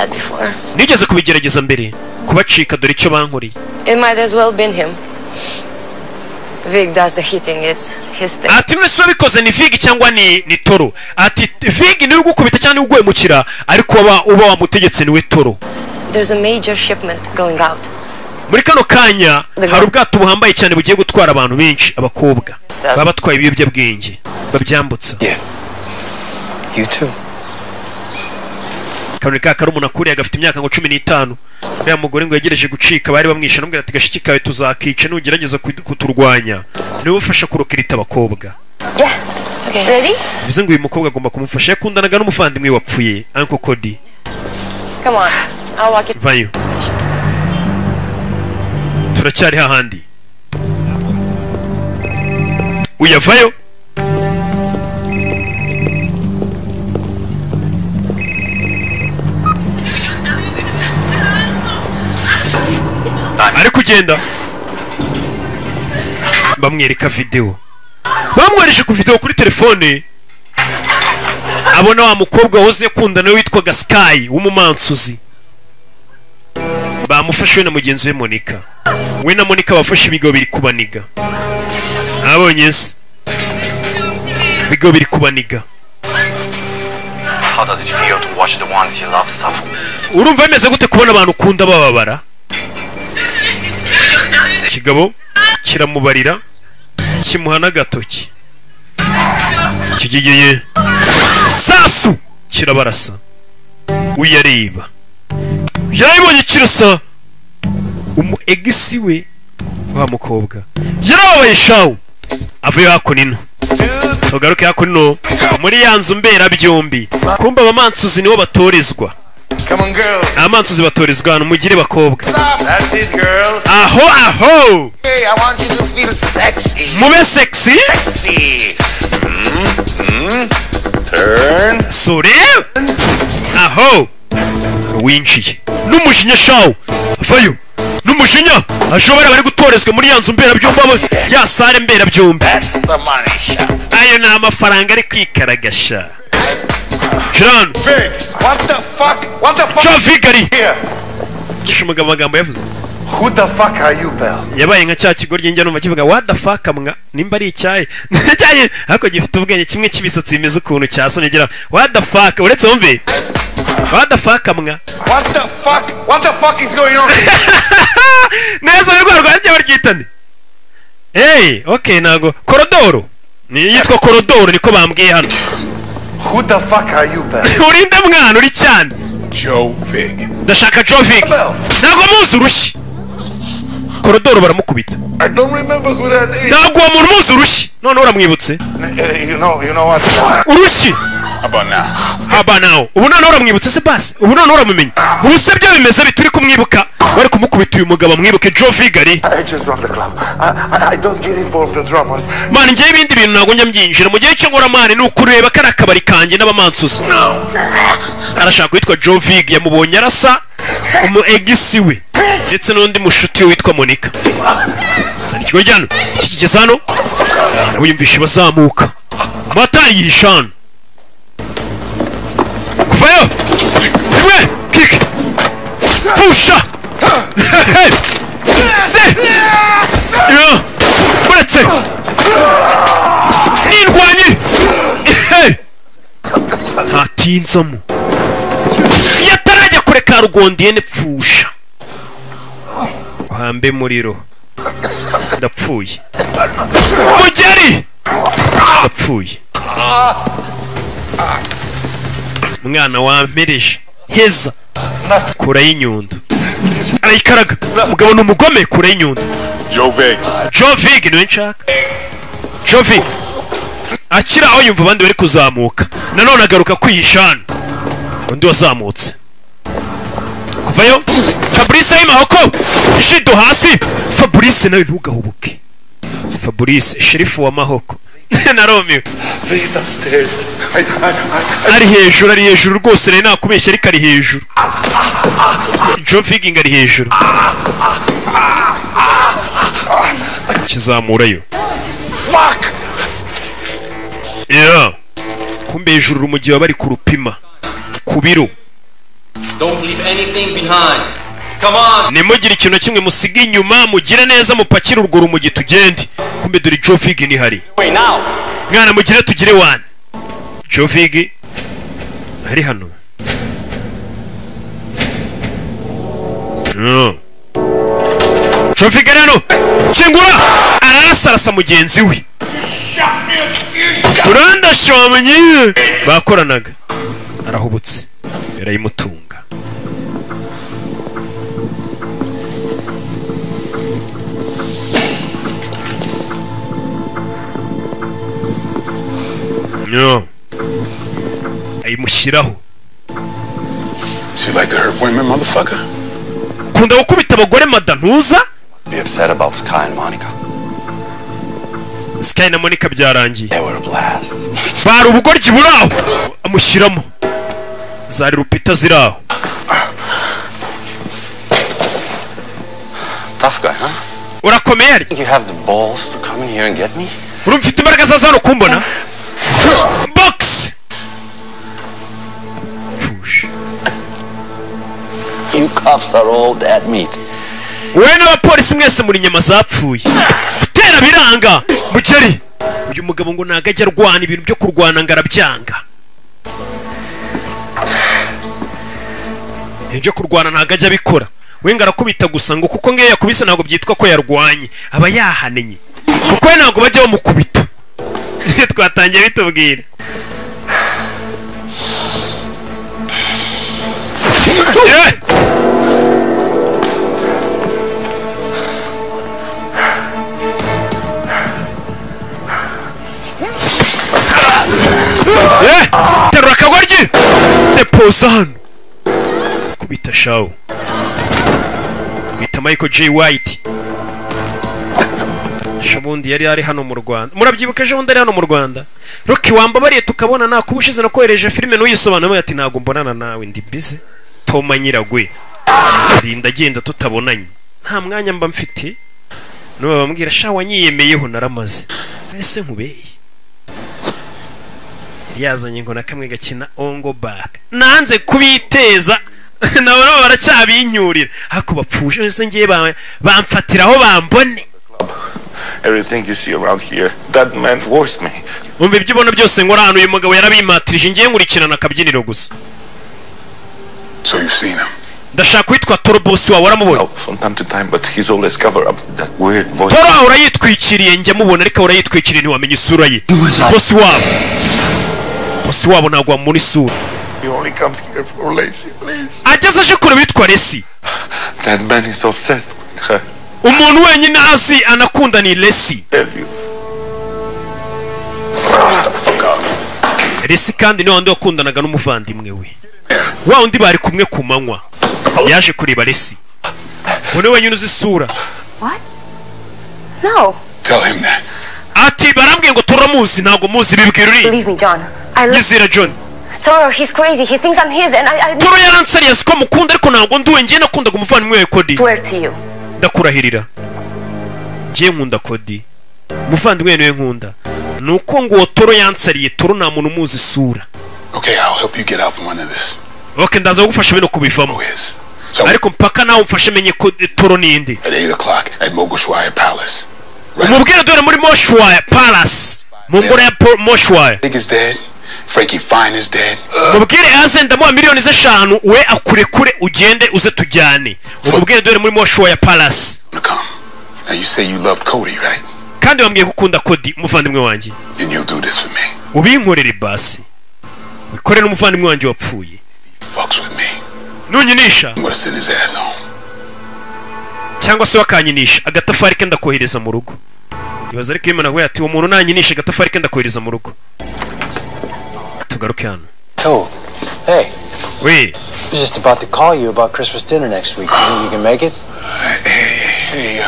Nigeze kubigerageza mbere kubacika dore icyo bankoriye. It might as well been him. Vig does the hitting, it's his thing. Ati mwe bikoze ni Vig cyangwa ni Toro. Ati Vig ni ugukubita cyangwa ugwemukira ariko uba wamutegetse niwe Toro. There's a major shipment going out. Muri kano kanya hari ubwato buhambaye cyane bugiye gutwara abantu benshi abakobwa baba batwaye ibyo bwenge babyambutsa. Yeah. You too. Karunika karumuna kuriya gafite imyaka ngo 15. Ya mugore ngo yagereje gucika bari bamwisha n'ubwira ati gashikikawe tuzakica nugerageza kuturwanya niwe ufasha kurokirita abakobwa. Yeah. Okay. Ready? Bivuze ngo uyu mukobwa agomba kumufasha yakundanaga n'umuvandimwe wapfuye Uncle Cody. Come on. I'll walk it. Vayo. Turacyari hahandi. Uyavayo. Ari kugenda bamwereka video bamwereje ku video kuri telefone abona wa mukobwa woze kundana witwa Sky w'umumansuzi bamufashe na mugenzi we Monica we na Monica bafashe ibigo biri kubaniga abonye se bigo biri kubaniga. How does it feel to watch the ones you love suffer? Urumva bimeze gute kubona abantu ukunda bababara? Kigabo kiramubarira kimuha n'agatoki kigigeye sasu kirabarasa uyareba yarayibonye kirasa umu egisi we wa mukobwa yarabaye shawu avuye hakunino tugaruke hakunino muri yanzu mbera byombi kumba abamansuzi nibo batorezwa. Come on, girls. Amansuzi batorezwa hano mugire bakobwa. That's it, girls. Aho. Hey, I want you to feel sexy. Mube sexy? Sexy. Turn. Sore. Aho. Winjiye. N'umujinya shawo. Vayo. N'umujinya. Ashobora bari gutorezwa muri yanzu mbera byombi ya sare mbera byombi. That's the money shot. Ayo na amafaranga ari kwikaragasha. John Vig, what the fuck? What the fuck? John Vigari. Here. Kishumaga amagambo yavuze. Who the fuck are you, Bell? Yabaye nka cya kigo ry'injya numva kivuga what the fuck amwa nimba ari icyayi. Cyayi hako gifite ubwenge kimwe kibisatsi bimeze ukuntu cyasonye gira what the fuck uretse umve. What the fuck amwa. What the fuck? What the fuck is going on? Neza rwo rwajye baryitane. Hey, okay nago. Korodoro. Ni yitwa Korodoro niko bambwiye hano. Who the fuck are you, Bell? Urinde mwana uri cyane. Joe Vig. Ndashaka Joe Vig. Nago muzi urushi. Korodoro baramukubita. I don't remember who that is. Nago umuntu muzi urushi. None uramwibutse. You know what? Urushi. Haba now. Ubu none uramwibutse se basi. Ubu none uramumenye. Ubu se byo bimeze bituri kumwibuka. Bari kumukubita uyu mugabo mwibuke Joe Vigari. I just run the club. I don't get involved in dramas. Man ngiye ibindi bintu nago njya mbyinjira mu gihe cyo nkora mane nukureba kara kabari kanje n'abamansuzi. Arashaka kwitwa Joe Vig yamubonye arasa umu egisi we. Ndetse n'undi mushuti witwa Monica. Sani kigo jyano. Kigeze hano. Arabuyumvisha bazamuka. Matari yishana. Kuvayo. Kwe kick. Pusha. Uretse nindwanyi ntatinzamo yatarajya kureka rugondiye nepfusha uhambe muriro ndapfuye mugeri ndapfuye mwana wampereje heza kura y'inyundo arayikaraga umugabo n'umugome kure y'inyundo. Joe Vig niwe nshaka. Joe Vig akira aho yumva abandi bari kuzamuka nanone agaruka kwiyishana undi wazamutse kuvayo. Fabrice y'imahoko ishido hasi. Fabrice nawe ntugahubuke. Fabrice sherifu wa mahoko na Romeo ari hejuru rwose rero nakubeshya ariko ari hejuru. Joe Vig ari hejuru kizamurayo. Yeah. Kumbe hejuru mu gihe bari kurupima ku biro. Don't leave anything behind. Come on. Nimugire ikintu kimwe musiga inyuma mugire neza mupakira urwo rumugi tugende. Kumbe dore Joe Vig ni hari. Wait now. Mwana mugire tugire one. Joe Vig hari hano. Joe Vig hano. Kingura arasarasa mugenzi we. Uranda shomanye bakoranaga arahubutse yarayimutunga. No. Ayimushyiraho. So you like to hurt women, motherfucker? Kunda gukubita abagore madantuza? Be upset about Sky and Monica. Sky na Monica byarangiye. They were a blast. Bari ubugoryi buraho amushyiramo. Zari rupita ziraho. Tough guy, huh? Urakomeye ari? You have the balls to come in here and get me? Urumfite imbaraga za zano kumbona? Box. Fush. You cops are all dead meat. Wewe n'abapolisi mwese muri nyama zapfuye. aratera biranga Mugeri uyu mugabo ngo ntago ajya arwana ibintu byo kurwana ngo arabyanga ibyo kurwana ntago ajya abikora wenga arakubita gusa ngo kuko ngewe yakubise ntabwo byitwa ko yarwanye aba yahanenye kuko we ntabwo bajya bamukubita twatangiye bitubwira terura akagoryi depoza hano kubita shawo bita Michael J. White shabundi yari ari hano mu Rwanda murabyibuka ejo bundi ari hano mu Rwanda Rocky wambabariye tukabona nako ubushize nakohereje filime n'uyisobanura ati ntago mbonana nawe ndi busy Toma Nyiragwe ndinda agenda tutabonanye nta mwanya mba mfite n'ubu bambwira sha wanyiyemeyeho naramaze ese nkubeye yazanye ngo nakamwe gakina ongo back nanze kubiteza nabo baracyabinyurira hako bapfushe ese ngiye bamfatiraho bambone Everything you see around here, that man forced me. umva ibyo ubona byose ngo hano uyu mugabo yarabimatirije ngiye nkurikirana akabyiniro gusa So you've seen him? ndashaka kwitwa Toro boss wawe waramubonye From time to time, but he's always covered up that weird voice. Toro urayitwikiriye njya mubona ariko urayitwikiriye ntiwamenye isura ye boss wabo nagwa muri sura He only comes here for Lacey, please. ageze aje kure witwa Lacey That man is obsessed with her. umuntu wenyine azi anakunda ni Lacey Lacey kandi niwe wandi wakundanaga n'umuvandimwe we wa undi bari kumwe ku manywa yaje kureba Lacey une wenyine uzi isura No. Tell him that. ati barambwiye ngo turamuzi ntago muzi bibwira uri Believe me, John. I love Yizira John Toro. He's crazy. He thinks I'm his, and I. Toro yaransariye siko mukunda ariko ntago nduwe ngiye nakundaga umuvandimwe we Cody Swear to you. ndakurahirira ngiye nkunda Cody umuvandimwe niwe nkunda nuko ngo Toro yansariye Toro nta muntu umuzi isura Okay, I'll help you get out from under this. Okay, ndaza kugufasha bino kubivamo ariko mpaka nawe umfashe menye ko Toro ninde At 8 o'clock at Mogushwaya Palace. umubwire dore muri Moshwaya Palace mu ngoro ya Moshwaya Big is dead. Frankie Fine is dead. umubwire aze ndamuha miliyoni z'eshanu we akurekure ugende uze tujyane umubwire dore muri Moshwaya Palace Now you say you loved Cody, right? kandi wambwiye gukunda Cody umuvandimwe wanjye And you'll do this for me. ubinkorere basi wikorere umuvandimwe wanjye wapfuye Fucks with me. nunyinisha I'm gonna send his ass home. cyangwa se wakanyinisha agatafari ke ndakohereza mu rugo ibaza ariko Imana we ati uwo muntu nanyinisha agatafari ke ndakohereza mu rugo tugaruke hano Cool. Hey. We. I was just about to call you about Christmas dinner next week. You think you can make it? Hey,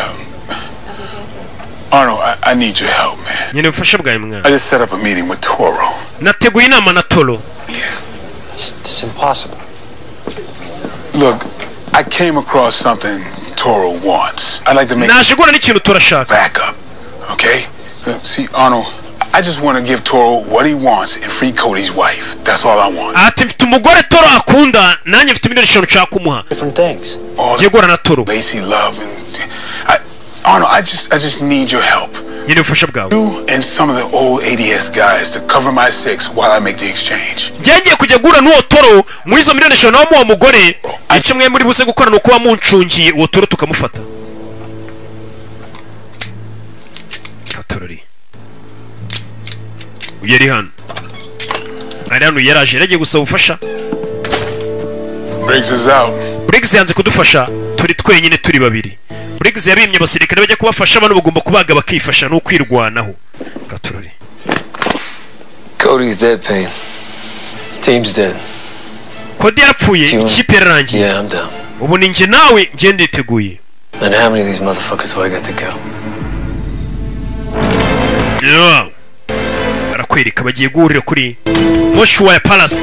Arnold, I need your help, man. nyine ubufasha bwawe mwana I just set up a meeting with Toro. nateguye inama na Toro It's impossible. Look, I came across something Toro wants. I'd like to make naje gura n'ikintu turashaka back up, okay? Look, see, Arnold, I just want to give Toro what he wants and free Cody's wife. That's all I want. ati mfite umugore Toro akunda nanjye mfite miliyoni eshanu nshaka kumuha Different things. ngiye gura na Toro Lacey love and Arnold, I just need your help. nyine ubufasha bwawe You and some of the old ADS guys to cover my 6 while I make the exchange. ngiye kujya gura n'uwo Toro mu izo miliyoni eshanu nawe muwa mugore icyo mwe muri buze gukora ni ukuba muncungiye uwo Toro tukamufata Torori uyeri hano ari hano yaraje yaragiye gusaba ubufasha Briggs is out. Briggs yanze kudufasha turi twenyine turi babiri Briggs yabimye abasirikare bajya kubafasha abantu bagomba kubaga bakifasha no kwirwanaho Gatorori Cody's dead, Payne. Team's dead. Cody yarapfuye ikipe yararangiye Yeah, I'm down. ubu ni njye nawe njye nditeguye And how many of these motherfuckers do I got to go? Yeah. Arakwereka bagiye guhurira kuri Moshwaya Palace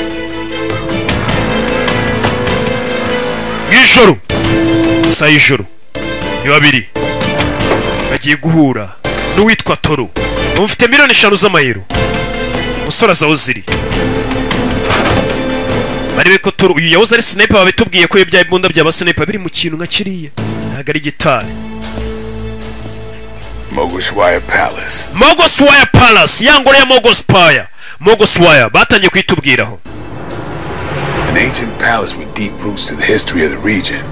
y'ijoro saa y'ijoro ni babiri bagiye guhura n'uwitwa Toro bamufite miliyoni eshanu z'amayero umusore azaho ziri barebe ko Toro uyu yahoze ari sniper babitubwiye ko ibya imbunda by'aba sniper biri mu kintu nka kiriya ntago ari gitari Mogoswire Palace. Mogoswire Palace, ya ngoro ya Mogoswire. Mogoswire batangiye kwitubwiraho. An ancient palace with deep roots to the history of the region.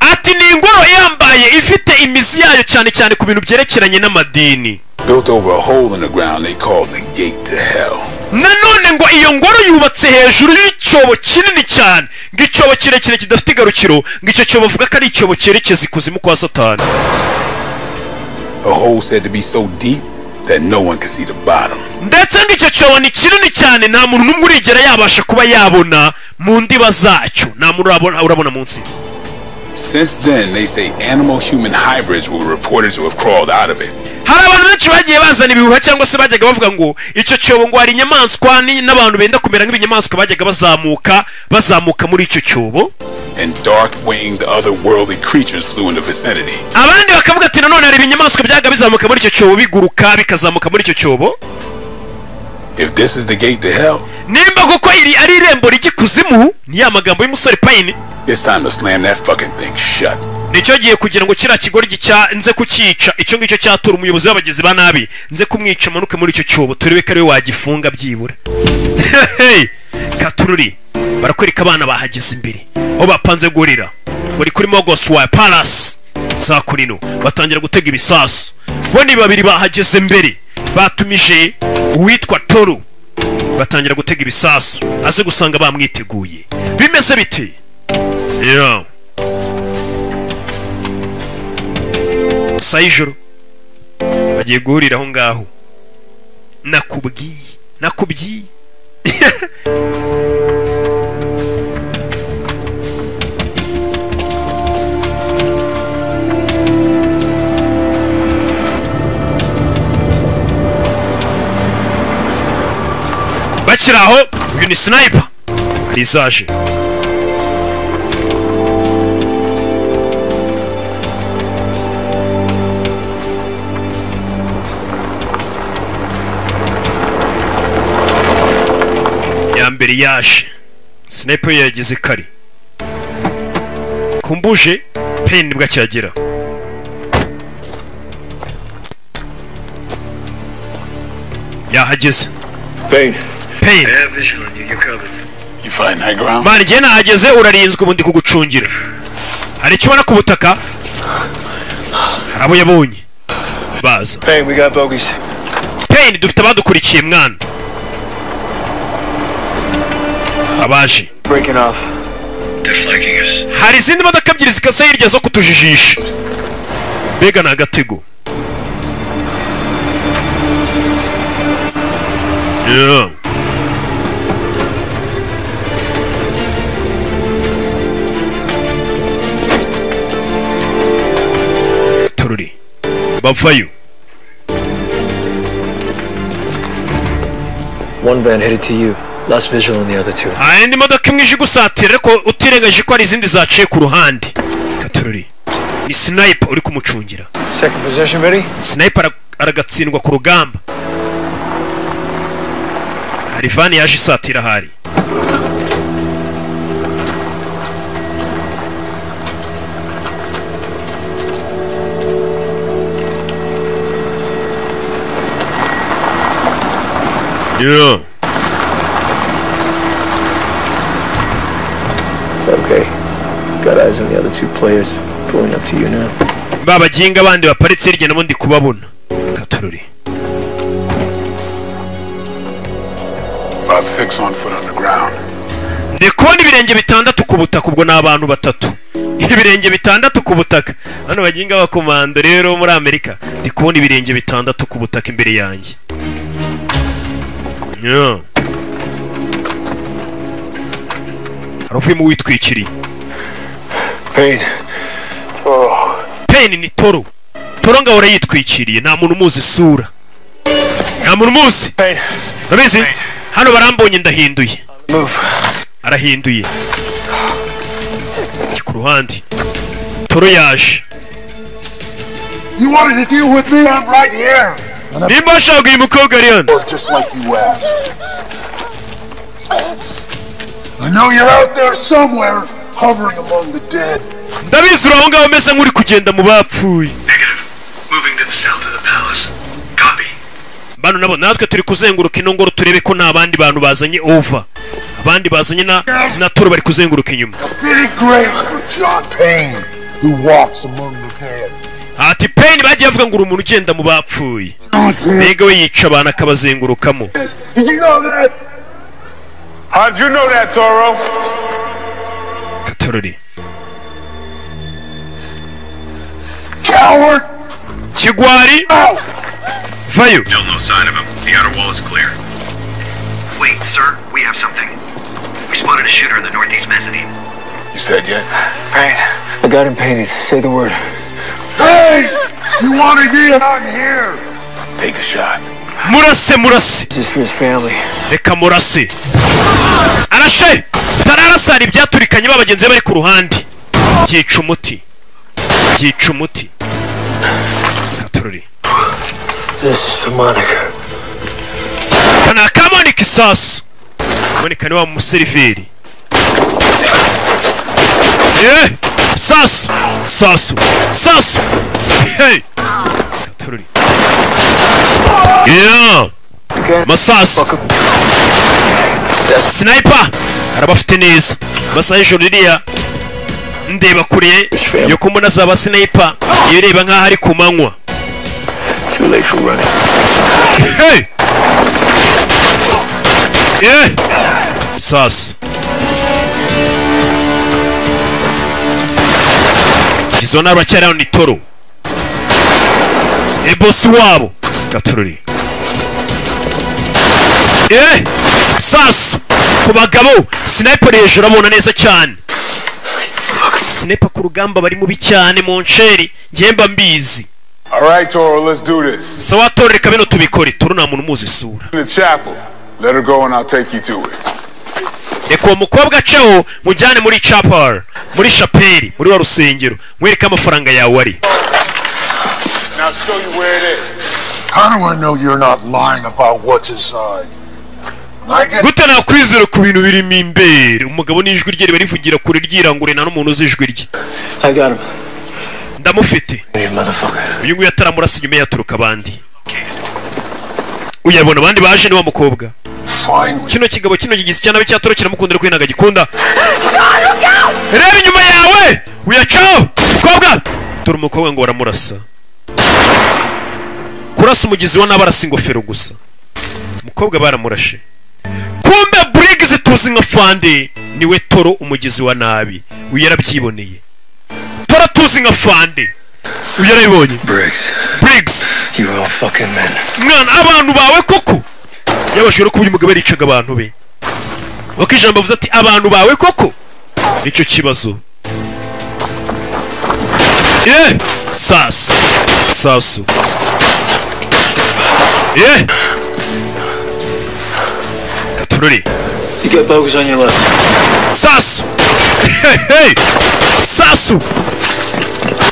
Ati ni ingoro yambaye ifite imizi yayo cyane cyane ku bintu byerekeranye n'amadini. Built over a hole in the ground they called the gate to hell. Nanone ngo iyo ngoro yubatse hejuru y'icyobo kinini cyane, ng'icyobo kirekire kidafite igarukiro, ng'icyo cyobo bavuga ko ari icyobo cyerekeza ikuzimu kwa Satani. A hole said to be so deep that no one could see the bottom. Ndetse ng'icyo cyobo ni kinini cyane nta muntu n'umwe urigera yabasha kuba yabona mu ndiba zacyo, nta muntu urabona munsi. Since then they say animal-human hybrids were reported to have crawled out of it. Hari abantu benshi bagiye bazana ibihuha cyangwa se bajyaga bavuga ngo icyo cyobo ngo hari inyamaswa n'abantu benda kumera nk'ibinyamaswa bajyaga bazamuka muri icyo cyobo. And dark-winged otherworldly creatures flew in the vicinity. Abandi bakavuga ati nanone hari ibinyamaswa byaga bizamuka muri icyo cyobo biguruka bikazamuka muri icyo cyobo. If this is the gate to hell, nimba koko iri ari irembo ry'ikuzimu, ni ya magambo y'umusore Payne. It's time to slam that fucking thing shut. Nicyo giye kugira ngo kira kigoryi nze kukica, icyo ngicyo cyatura umuyobozi w'abagizi ba nabi, nze kumwica manuke muri icyo cyobo turebe ko ari we wagifunga byibura. Katururi barakwereka abana bahageze imbere aho bapanze gurira bari kuri Mogoswire Palace. Saa kurino batangira gutega ibisasu, bo ni babiri bahageze imbere batumije uwitwa Toru, batangira gutega ibisasu aze gusanga bamwiteguye. Bimeze bite? Yeah. Sayijoro bagiye guhurira aho ngaho. Nakubwiye bakiraho uyu ni sniper arizaje. Mbere yaje sniper yageze kare kumbuje Payne nibwo cyagera. Yahageze Payne you find high ground. Mani jye nahageze urarinzwe ubundi kugucungira. Hari ikibona ku butaka harabo yabonye baza. Payne, we got bogeys. Payne dufite abadukurikiye mwana. Abaje breaking off. They're flanking us. Hari izindi modoka ebyiri zikase hirya zo kutujijisha. Bega na gatego. Yeah. Toruri bavayo. One van headed to you. Last visual on the other two. Indi modoka imwe ije gusatira ariko utirengaje ko ari izindi zaciye ku ruhande. Katururi ni sniper uri kumucungira. Second possession ready? Sniper aragatsindwa ku rugamba. Hari van yaje isatira hari. Yeah. Okay. Got eyes on the other two players. Pulling up to you now. Baba jinga bandi baparitse hirya nabo ndi kubabona. Katururi. About 6 on foot on the ground. Ndi kubona ibirenge bitandatu ku butaka, ubwo n'abantu batatu. Ibirenge bitandatu ku butaka. Hano bajinga bakomando rero muri Amerika. Ndi kubona ibirenge bitandatu ku butaka imbere yanjye. Yeah. Harufu witwikiri. Payne. Oh. Payne ni Toru. Toru ngahora yitwikiriye, nta muntu umuzi isura. Nta muntu umuzi. Payne. Urabizi? Hano barambonye ndahinduye. Move. Arahinduye. Ku ruhande. Toru yaje. You wanted to deal with me? I'm right here. Nimba ashaka uyu mukobwa ari hano. Just like you asked. I know you're out there somewhere, hovering among the dead. Ndabizi uraho ngaho umeze nk'uri kugenda mu bapfuye. bano nabo natwe turi kuzenguruka ino ngoro turebe ko nta bandi bantu bazanye over. Abandi bazanye na Toro bari kuzenguruka inyuma. Ati Payne bagiye avuga ngo umuntu ugenda mu bapfuye. Mbega we yica abantu akabazengurukamo. How'd you know that, Toro? Torori. Coward! Kigwari! Vayo! Still no sign of him. The outer wall is clear. Wait, sir, we have something. We spotted a shooter in the northeast mezzanine. You said yet? Right. I got him painted. Say the word. Hey! You want to get out here? Take the shot. Murase. This is for his family. Reka murase. Arashe! Tararasari ibyaturikanye babagenzi bari ku ruhande. Byica umuti. Katorori. This is for Monica. Kana kamonika isasu. Monica ni wa museriveri. Sasu. Hey. Katorori. Yeah. Masasu. Sniper. Arabafite neza. Basa hejuru ririya. Ndeba kure yo kumuna zaba sniper. Ireba nkaho ari ku manywa. Too late for running. Hey. Sasu. Izo n'abacyari ni Toro. Boss wabo. Katorori. Sasu. Ku bagabo sniper hejuru abona neza cyane. Sniper ku rugamba bari mubi cyane monsheri ngemba mbizi. All right, Toro, let's do this. Sawa Toro reka bino tubikore. Toro nta muntu muzi sura. In the chapel. Let her go and I'll take you to it. Eko mukobwa cyo mujyane muri chapel, muri chapeli, muri wa rusengero. Mwereka amafaranga yawe ari. Now show you where it is. How do I know you're not lying about what's inside? Gute nakwizera ku bintu birimo imbere. Umugabo n'ijwi rye barivugira kure ryirangure na n'umuntu uzijwi rye. I got him. Ndamufite. Uyu nguyu ataramurasa inyuma yaturuka abandi. Uyabona abandi baje ni wa mukobwa. Kino kigabo kino gigisi cyane cyatoro kiramukundira kwinaga gikunda. Reba inyuma yawe. Uyacaho. Mukobwa. Turi umukobwa ngo baramurasa. Kurasa umugizi wa nabarasa ingofero gusa. Mukobwa baramurashe. Kumbe Briggs tuzi nka Fande niwe Toro umugizi wa nabi. Uyarabyiboneye. Toro tuzi nka Fande. Uyarabibonye. Briggs. You all fucking men. Mwana abantu bawe koko. Yabashoro kubuye umugabo aricaga abantu be. Wakijambo avuze ati abantu bawe koko. Nicyo kibazo. Sasu. Katorori. You got bogus on your left. Sasu. Hey. Sasu.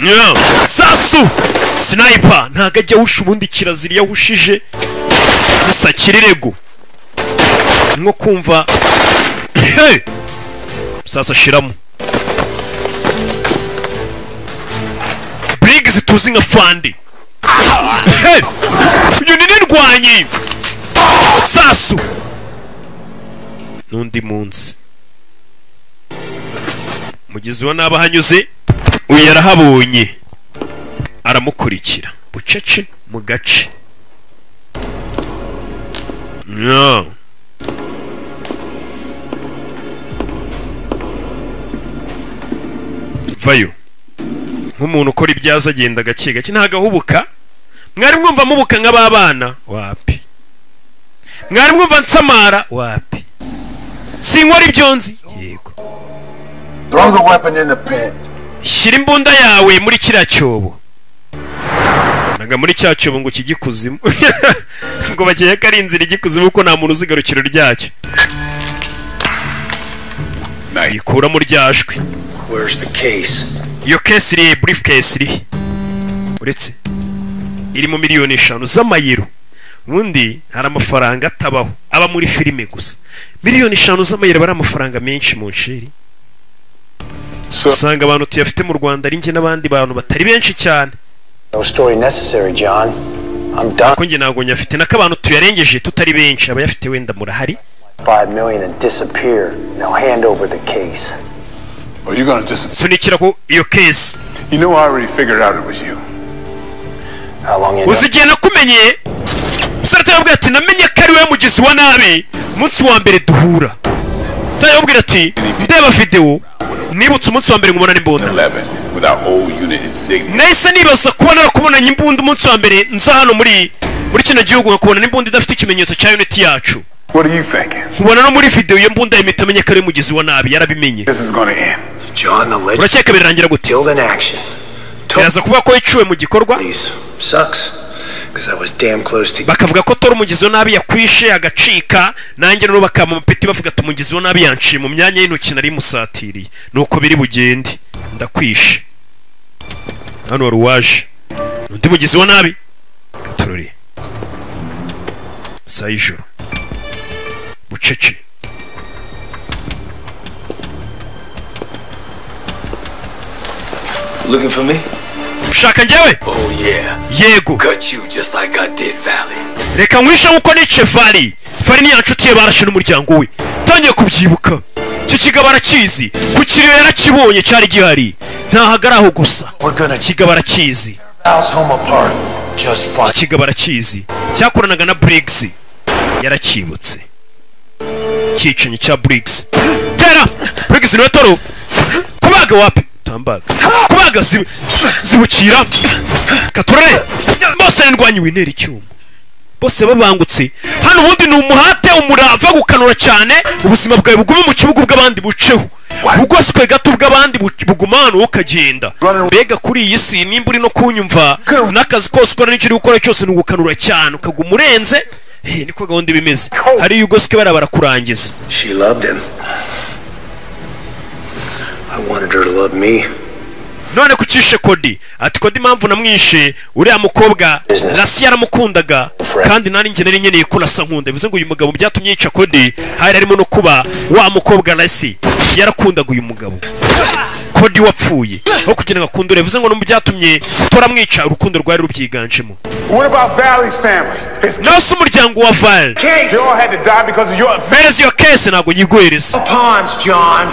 No. Sasu. Sniper. Ntago ajya husha ubundi kirazira yahushije. Gusa kirirego. Nko kumva. Hey. Sasa shiramo. Briggs tuzi nka Fande. Hey. Uyu ni ndwanyi. Sasu. Nundi munsi. Mugizi wa naba hanyuze. Uyu yarahabonye. Aramukurikira. Bucece mu gace. No. Vayo. Nk'umuntu ukora ibyaza agenda gake gake ntagahubuka. Mwari mwumva mubuka nk'ababana wapi. Mwari mwumva nsamara wapi. Sinkora ibyonzi yego. Throw the weapon in the pit. Shira imbunda yawe muri kiriya cyobo. Naga muri cya cyobo ngo kigikuzimu. Ngo bakeye kari inzira igikuzimu ko nta muntu uzigarukiro ryacyo. Nayikura muri ryashwe. Where's the case? Iyo case iri briefcase iri. Uretse iri mu miliyoni 5 z'amayero. Ubundi hari amafaranga atabaho aba muri filime gusa. Miliyoni 5 z'amayero bari amafaranga menshi mu nsheri. Usanga abantu tuyafite mu Rwanda ari nge n'abandi bantu batari benshi cyane. No story necessary, John. I'm done. Ko nge ntabwo nyafite n'akabantu tuyarengeje tutari benshi abayafite wenda murahari. 5 million and disappear. Now hand over the case. Or you gonna disappear? Sunikira ko iyo case. You know I already figured out it was you. How long you know? Uzigiye nakumenye. Musarata yabwira ati namenye ko ari we mugizi wa nabi umunsi wa mbere duhura. Tayobwira ati ndeba video nibutse umunsi wa mbere ngumona n'imbunda. 11 without old unit insignia. Nahise nibaza kubona nakubona n'imbunda umunsi wa mbere nza hano muri kino gihugu nkakubona n'imbunda idafite ikimenyetso cya unit yacu. What are you thinking? Kubona no muri video iyo mbunda imitamenye ko ari mugizi wa nabi yarabimenye. This is going to end. John, the legend. Urakeka birangira gute? Killed in action. Yaza kuba ko iciwe mu gikorwa. Sucks. Because I was damn close to. Bakavuga ko tori umugizi wa nabi yakwishe agacika nanjye no bakama mupeti bavuga ati umugizi wa nabi yanciye mu myanya y'intoki nari musatiriye nuko biri bugende ndakwishe. Hano wari waje undi mugizi wa nabi gatorori sayijoro bucece. Looking for me? Ushaka njyewe? Oh yeah. Yego. Cut you just like I did Valley. Reka nkwishe nkuko nice Valley. Valley ni yanshuti ye barashe n'umuryango we. Tangiye kubyibuka. Cyo kigaba arakizi. Ku kiriyo yarakibonye cyari gihari. Ntahagaraho gusa. Kigaba arakizi. Kigaba arakizi. Cyakoranaga na Briggs. Yarakibutse. Kicenye cya Briggs. Tera! Briggs ni wetoro. Kubaga wapi? Tambaga. Kubaga zibukira. Katurere. Bose ndwanyi winera icyuma. Bose babangutse. Hano ubundi ni umuhate umurava gukanura cyane ubuzima bwawe bugume mu kibuga bw'abandi buceho. Ugoswe gato bw'abandi bugumana ukagenda. Mbega kuri iyi si nimba uri no kunyumva n'akazi kose ukora n'icyo uri gukora cyose ni ugukanura cyane ukaguma urenze. Niko gahunda bimeze. Hari ugoswe barakurangiza. She loved him. I wanted her to love me. None kucishe Kodi ati Kodi impamvu namwishe uriya mukobwa Rasi yaramukundaga kandi nari nge nari nkeneye ko Rasi nkunda bivuze ngo uyu mugabo byatumye yica Kodi hari harimo no kuba wa mukobwa Rasi yarakundaga uyu mugabo Kodi wapfuye aho kugira ngo akundure bivuze ngo no byatumye toramwica urukundo rwari rubyiganjemo. What about Valley's family? Nose umuryango wa Val. They all had to die because of your upset. Where is your case nago nyiguhereza? Pawns, John.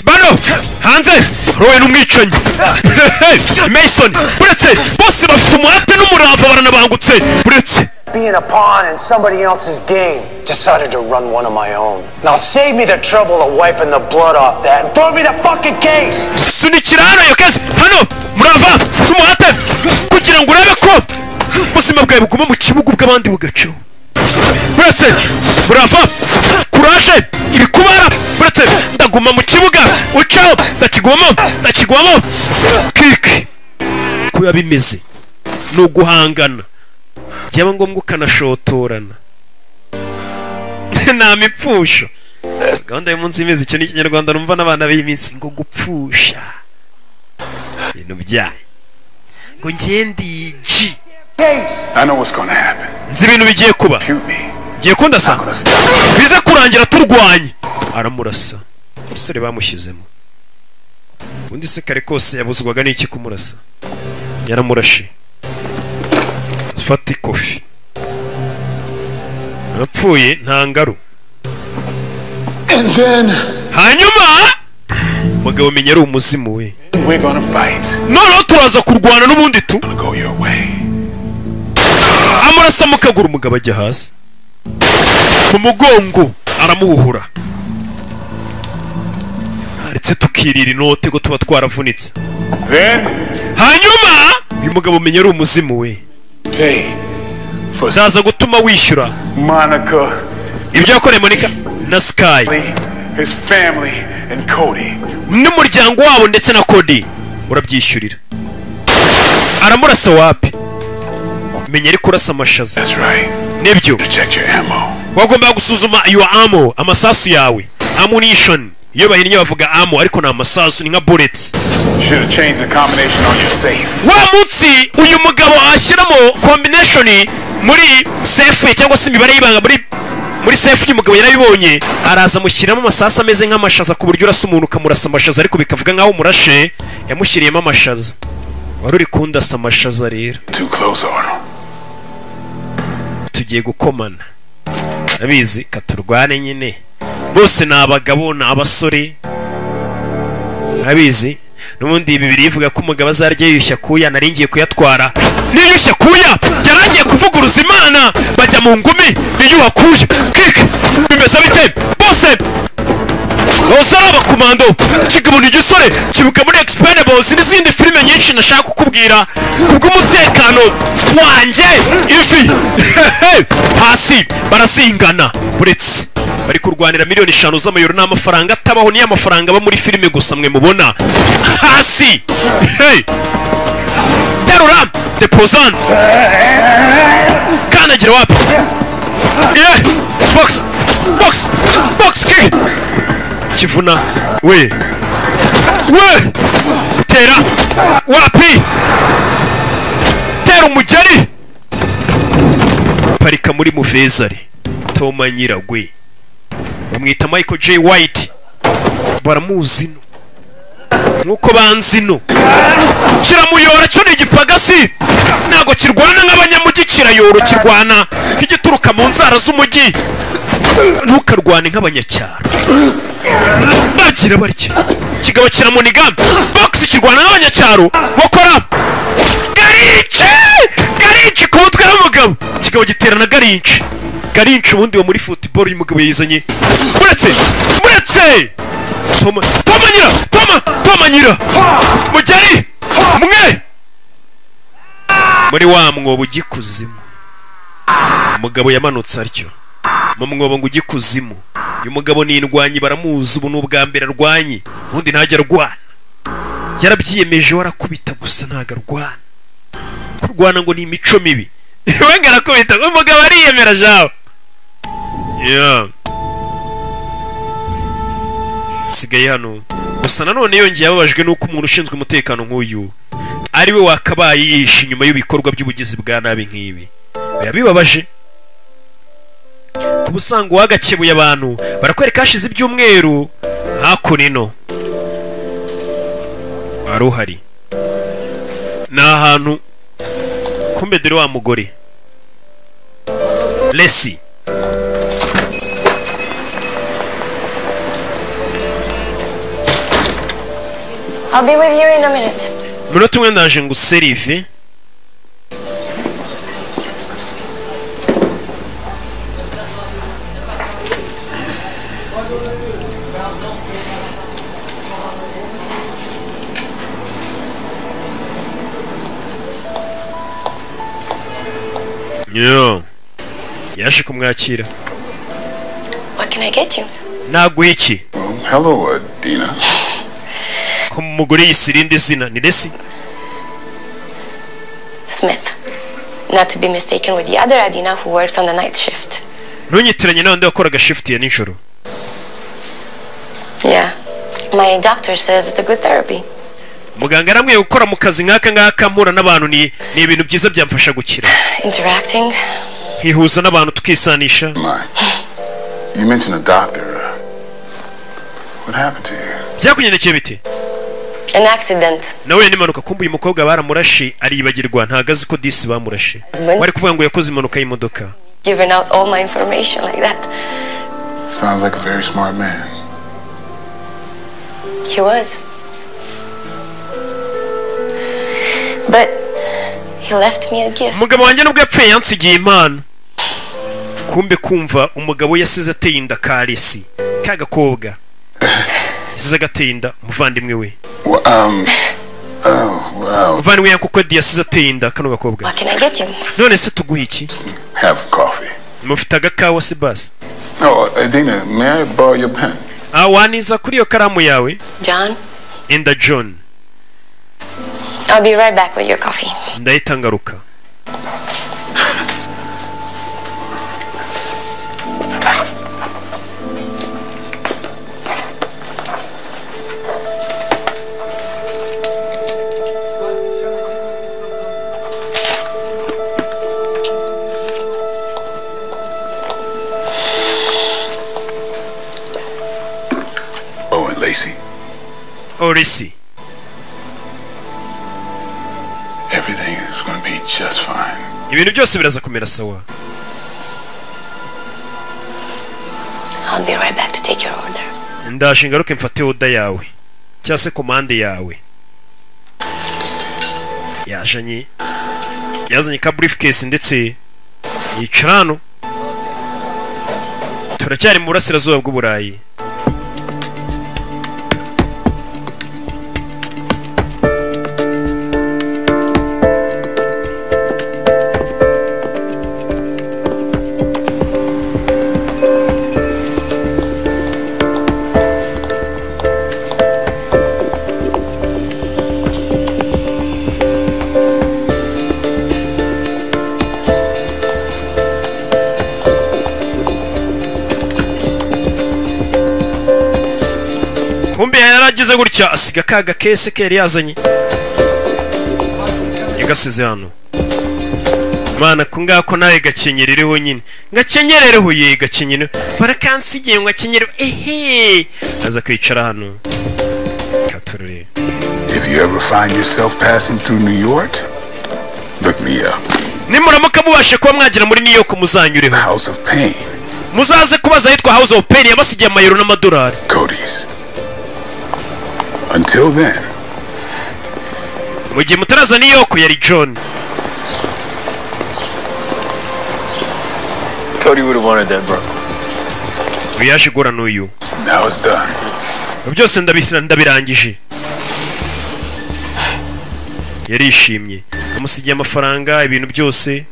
Bano hanze rowe n'umwicanyi. Mason buretse bose bafite umuhate n'umurava baranabangutse buretse. Being a pawn in somebody else's game, decided to run one of my own. Now save me the trouble of wiping the blood off that and throw me the fucking case. Sunikira hano iyo case hano murava tumuhate kugira ngo urebe ko ubuzima bwawe buguma mu kibuga bw'abandi bugaceho. Buretse murava kuraje ibikubara buretse ndaguma mu kibuga ucaho ndakigwamo kiki kuba bimeze no guhangana byaba ngombwa ukanashotorana nta mipfusho. Gahunda y'umunsi imeze icyo ni ikinyarwanda numva n'abana b'iminsi ngo gupfusha ibintu byaye ngo ngendi G. I know what's gonna happen. Nzi ibintu bigiye kuba. Giye kundasa bize kurangira turwanye aramurasa umusore bamushyizemo undi se kare kose yabuzwaga n'iki kumurasa yaramurashe fata ikofi apfuye ntangaru. Hanyuma mugabo menya ari umuzimu we. Noneho turaza kurwana n'ubundi tu amurasa mu kaguru umugabo ajya hasi mu mugongo aramuhuhura aretse tukirira inote go tuba twaravunitse. Hanyuma uyu mugabo menya ari umuzimu we ndaza gutuma wishyura Monica ibyo yakoreye Monica na Sky his family and Cody n'umuryango wabo ndetse na Cody urabyishyurira. Aramurasa wapi menya ari kurasa amashaza. Nibyo wagomba gusuzuma your ammo amasasu yawe ammunition iyo bahinnye bavuga ammo ariko na amasasu ni nka bullets. Wa munsi uyu mugabo ashyiramo combination muri safe cyangwa se imibare y'ibanga muri safe y'umugabo yarabibonye araza mushyiramo amasasu ameze nk'amashaza ku buryo urasa umuntu ukamurasa amashaza ariko bikavuga nkaho umurashe yamushyiriyemo amashaza wari uri kundasa amashaza rero. tugiye gukomana abizi katurwane nyine bose ni abagabo ni abasore abizi n'ubundi bibiri ivuga ko umugabo azarya yiyushya kuya nari ngiye kuyatwara niyushya kuya yarangiye kuvuguruza Imana bajya mu ngumi niyuhakuye kike bimeze bite bose bose ari abakomando kigabo ni igisore kibuka muri Expendables n'izindi filime nyinshi nashaka kukubwira kubw'umutekano wanjye ivi hasi barasingana buretse bari kurwanira miliyoni 5 z'amayero n'amafaranga atabaho niyo amafaranga aba muri filime gusa mwe mubona hasi terura deposan kanagira wapi box kick kivuna we tera wapi tera umugeri parika muri Muvezari Toma Nyiragwe bamwita Michael J. White baramuzi no nkuko banzino kiramuyora cyo ni igipagasi ntago kirwana nk'abanyamugi kirayoro kirwana nk'igituruka mu nzara z'umujyi ntukarwane nk'abanyacyaro bagira barya kigabo kiramuniga box kirwana nk'abanyacyaro bakora garici ku mutwe w'umugabo kigabo giterana garici ubundi wo muri football y'umugabo yizanye muretse Toma Nyira mugeri mwe muri wa mwobo ugikuzimu umugabo yamanutse atyo mu mwobo ngo ugikuzimu uyu mugabo ni indwanyi baramuzi ubu n'ubwa mbere arwanye ubundi ntajya arwana yarabyiyemeje warakubita gusa ntago arwana kurwana ngo ni imico mibi wenge arakubita umugabo ariyemera jawe sigaye hano gusa nanone yongeye ababajwe nuko umuntu ushinzwe umutekano nk'uyu ari we wakabaye yishe inyuma y'ibikorwa by'ubugizi bwa nabi nk'ibi bibabaje ku busango wagakebuye abantu barakwereka hashize ibyumweru hakunino aruhari ni ahantu kumbe dore wa mugore Lesi I'll be with you in a minute. Munota umwe ndaje ngo serive yaje kumwakira. What can I get you? Naguha iki? Hello, Dina. Kumugore yisirinde zina ni Lesi Smith. Not to be mistaken with the other Adina who works on the night shift. Ntunyitiranye nawe ndakoraga shift ya nijoro. Yeah. My doctor says it's a good therapy. Muganga aramwe gukora mu kazi nkaka ngaka mpura n'abantu ni ibintu byiza byamfasha gukira. Interacting. Hihuza n'abantu tukisanisha. You mentioned a doctor. What happened to you? Byakugendekeye bite? An accident. Nawe nimanuka kumbuye umukobwa baramurashe aribagirwa ntagazi ko disi bamurashe. Wari kuvuga ngo yakoze impanuka y'imodoka. Giving out all my information like that. Sounds like a very smart man. He was. But he left me a gift. Umugabo wanjye nubwo yapfuye yansigiye impano. Kumbe kumva umugabo yasize ateye inda ka Lesi kagakobwa. Yasize agateye inda umuvandimwe we. Muvandimwe yankuko yasize ateye inda kano gakobwa. What can I get you? None se tuguha iki? Have coffee. Mufite agakawa se basi. Oh, Dina, may I borrow your pen? Waniza kuri iyo karamu yawe? John? Enda John. I'll be right back with your coffee. Ndahita ngaruka. Lesi. Everything is going to be just fine. Ibintu byose biraza kumera sawa. I'll be right back to take your order. Ndaje ngaruke mfate oda yawe cyase commande yawe. Yazanye ka briefcase ndetse yicarano. Turacyari mu burasirazuba bw'Uburayi. Yarageze gutya asiga kaga kese ke yari yazanye yagasize hano. Mana kungako nawe gakenyerereho nyine ngakenyerereho ye gakenyere barakansigiye ngo akenyere aza kwicara hano katurure. If you ever find yourself passing through New York, look me up. Nimuramuka mubashe kuba mwagira muri New York muzanyureho. House of Pain. Muzaze kubaza yitwa House of Pain yabasigiye amayero n'amadolari. Cody's. Until then. Mugihe mutaraza New York yari John. Cody would have wanted that, bro. Uyaje gora n'uyu. Now it's done. Byose ndabirangije. Yarishimye. Amusigiye amafaranga ibintu byose.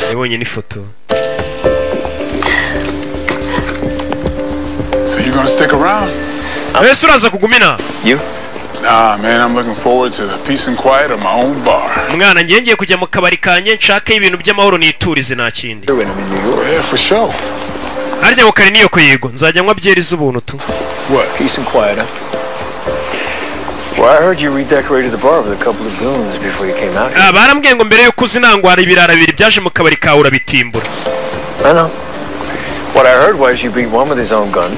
Yabonye ni foto. So you're gonna stick around? Uraza kugumina? You? Nah, man, I'm looking forward to the peace and quiet of my own bar. Mwana ngiye kujya mu kabari kanye nshaka ibintu by'amahoro niturize nta kindi. Yeah, for sure. Harya bukari niyo ko yego nzajya nywa byeri z'ubuntu tu. What? Peace and quiet. Well, I heard you redecorated the bar with a couple of goons before you came out here. Barambwiye ngo mbere yo kuzinangwara ibirara bibiri byaje mu kabari kawe urabitimbura. I know. What I heard was you beat one with his own gun.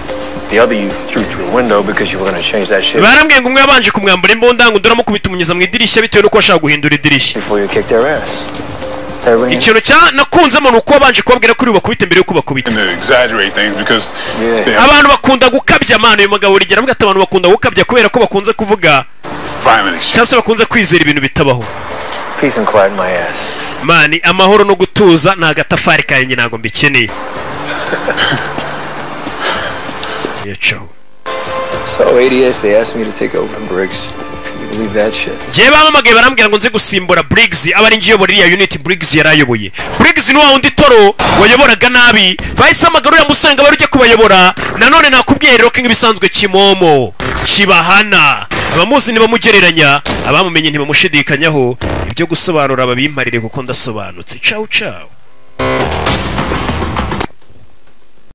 The other you threw through a window because you were going to change that shit. Barambwiye ngo umwe yabanje kumwambura imbunda ngo duramukubita umunyeza mu idirishya bitewe nuko ashaka guhindura idirishya. Before you kicked their ass. Ikintu cya nakunzemo nuko babanje kubabwira kuri bakubita mbere yo kubakubita. Abantu bakunda gukabya amano uyu mugabo rigera avuga ati abantu bakunda gukabya kubera ko bakunze kuvuga cyase bakunze kwizera ibintu bitabaho. Peace and quiet my ass. Mani amahoro no gutuza na gatafari kayenye nago mbikeneye. Yacho. So ADS they asked me to take over Briggs. Believe that shit. Je bamamagaye barambwira ngo nze gusimbura Briggs abari ngiyo bori ya unit Briggs yarayoboye. Briggs ni wa undi toro wayoboraga nabi. Bahise amagaro ya Musenga barujye kubayobora. Nanone nakubwiye rero ko ibisanzwe Kimomo kibahana. Abamuzi nibamugereranya, abamumenye ntibamushidikanyaho. Ibyo gusobanura ababimparire kuko ndasobanutse. Ciao ciao.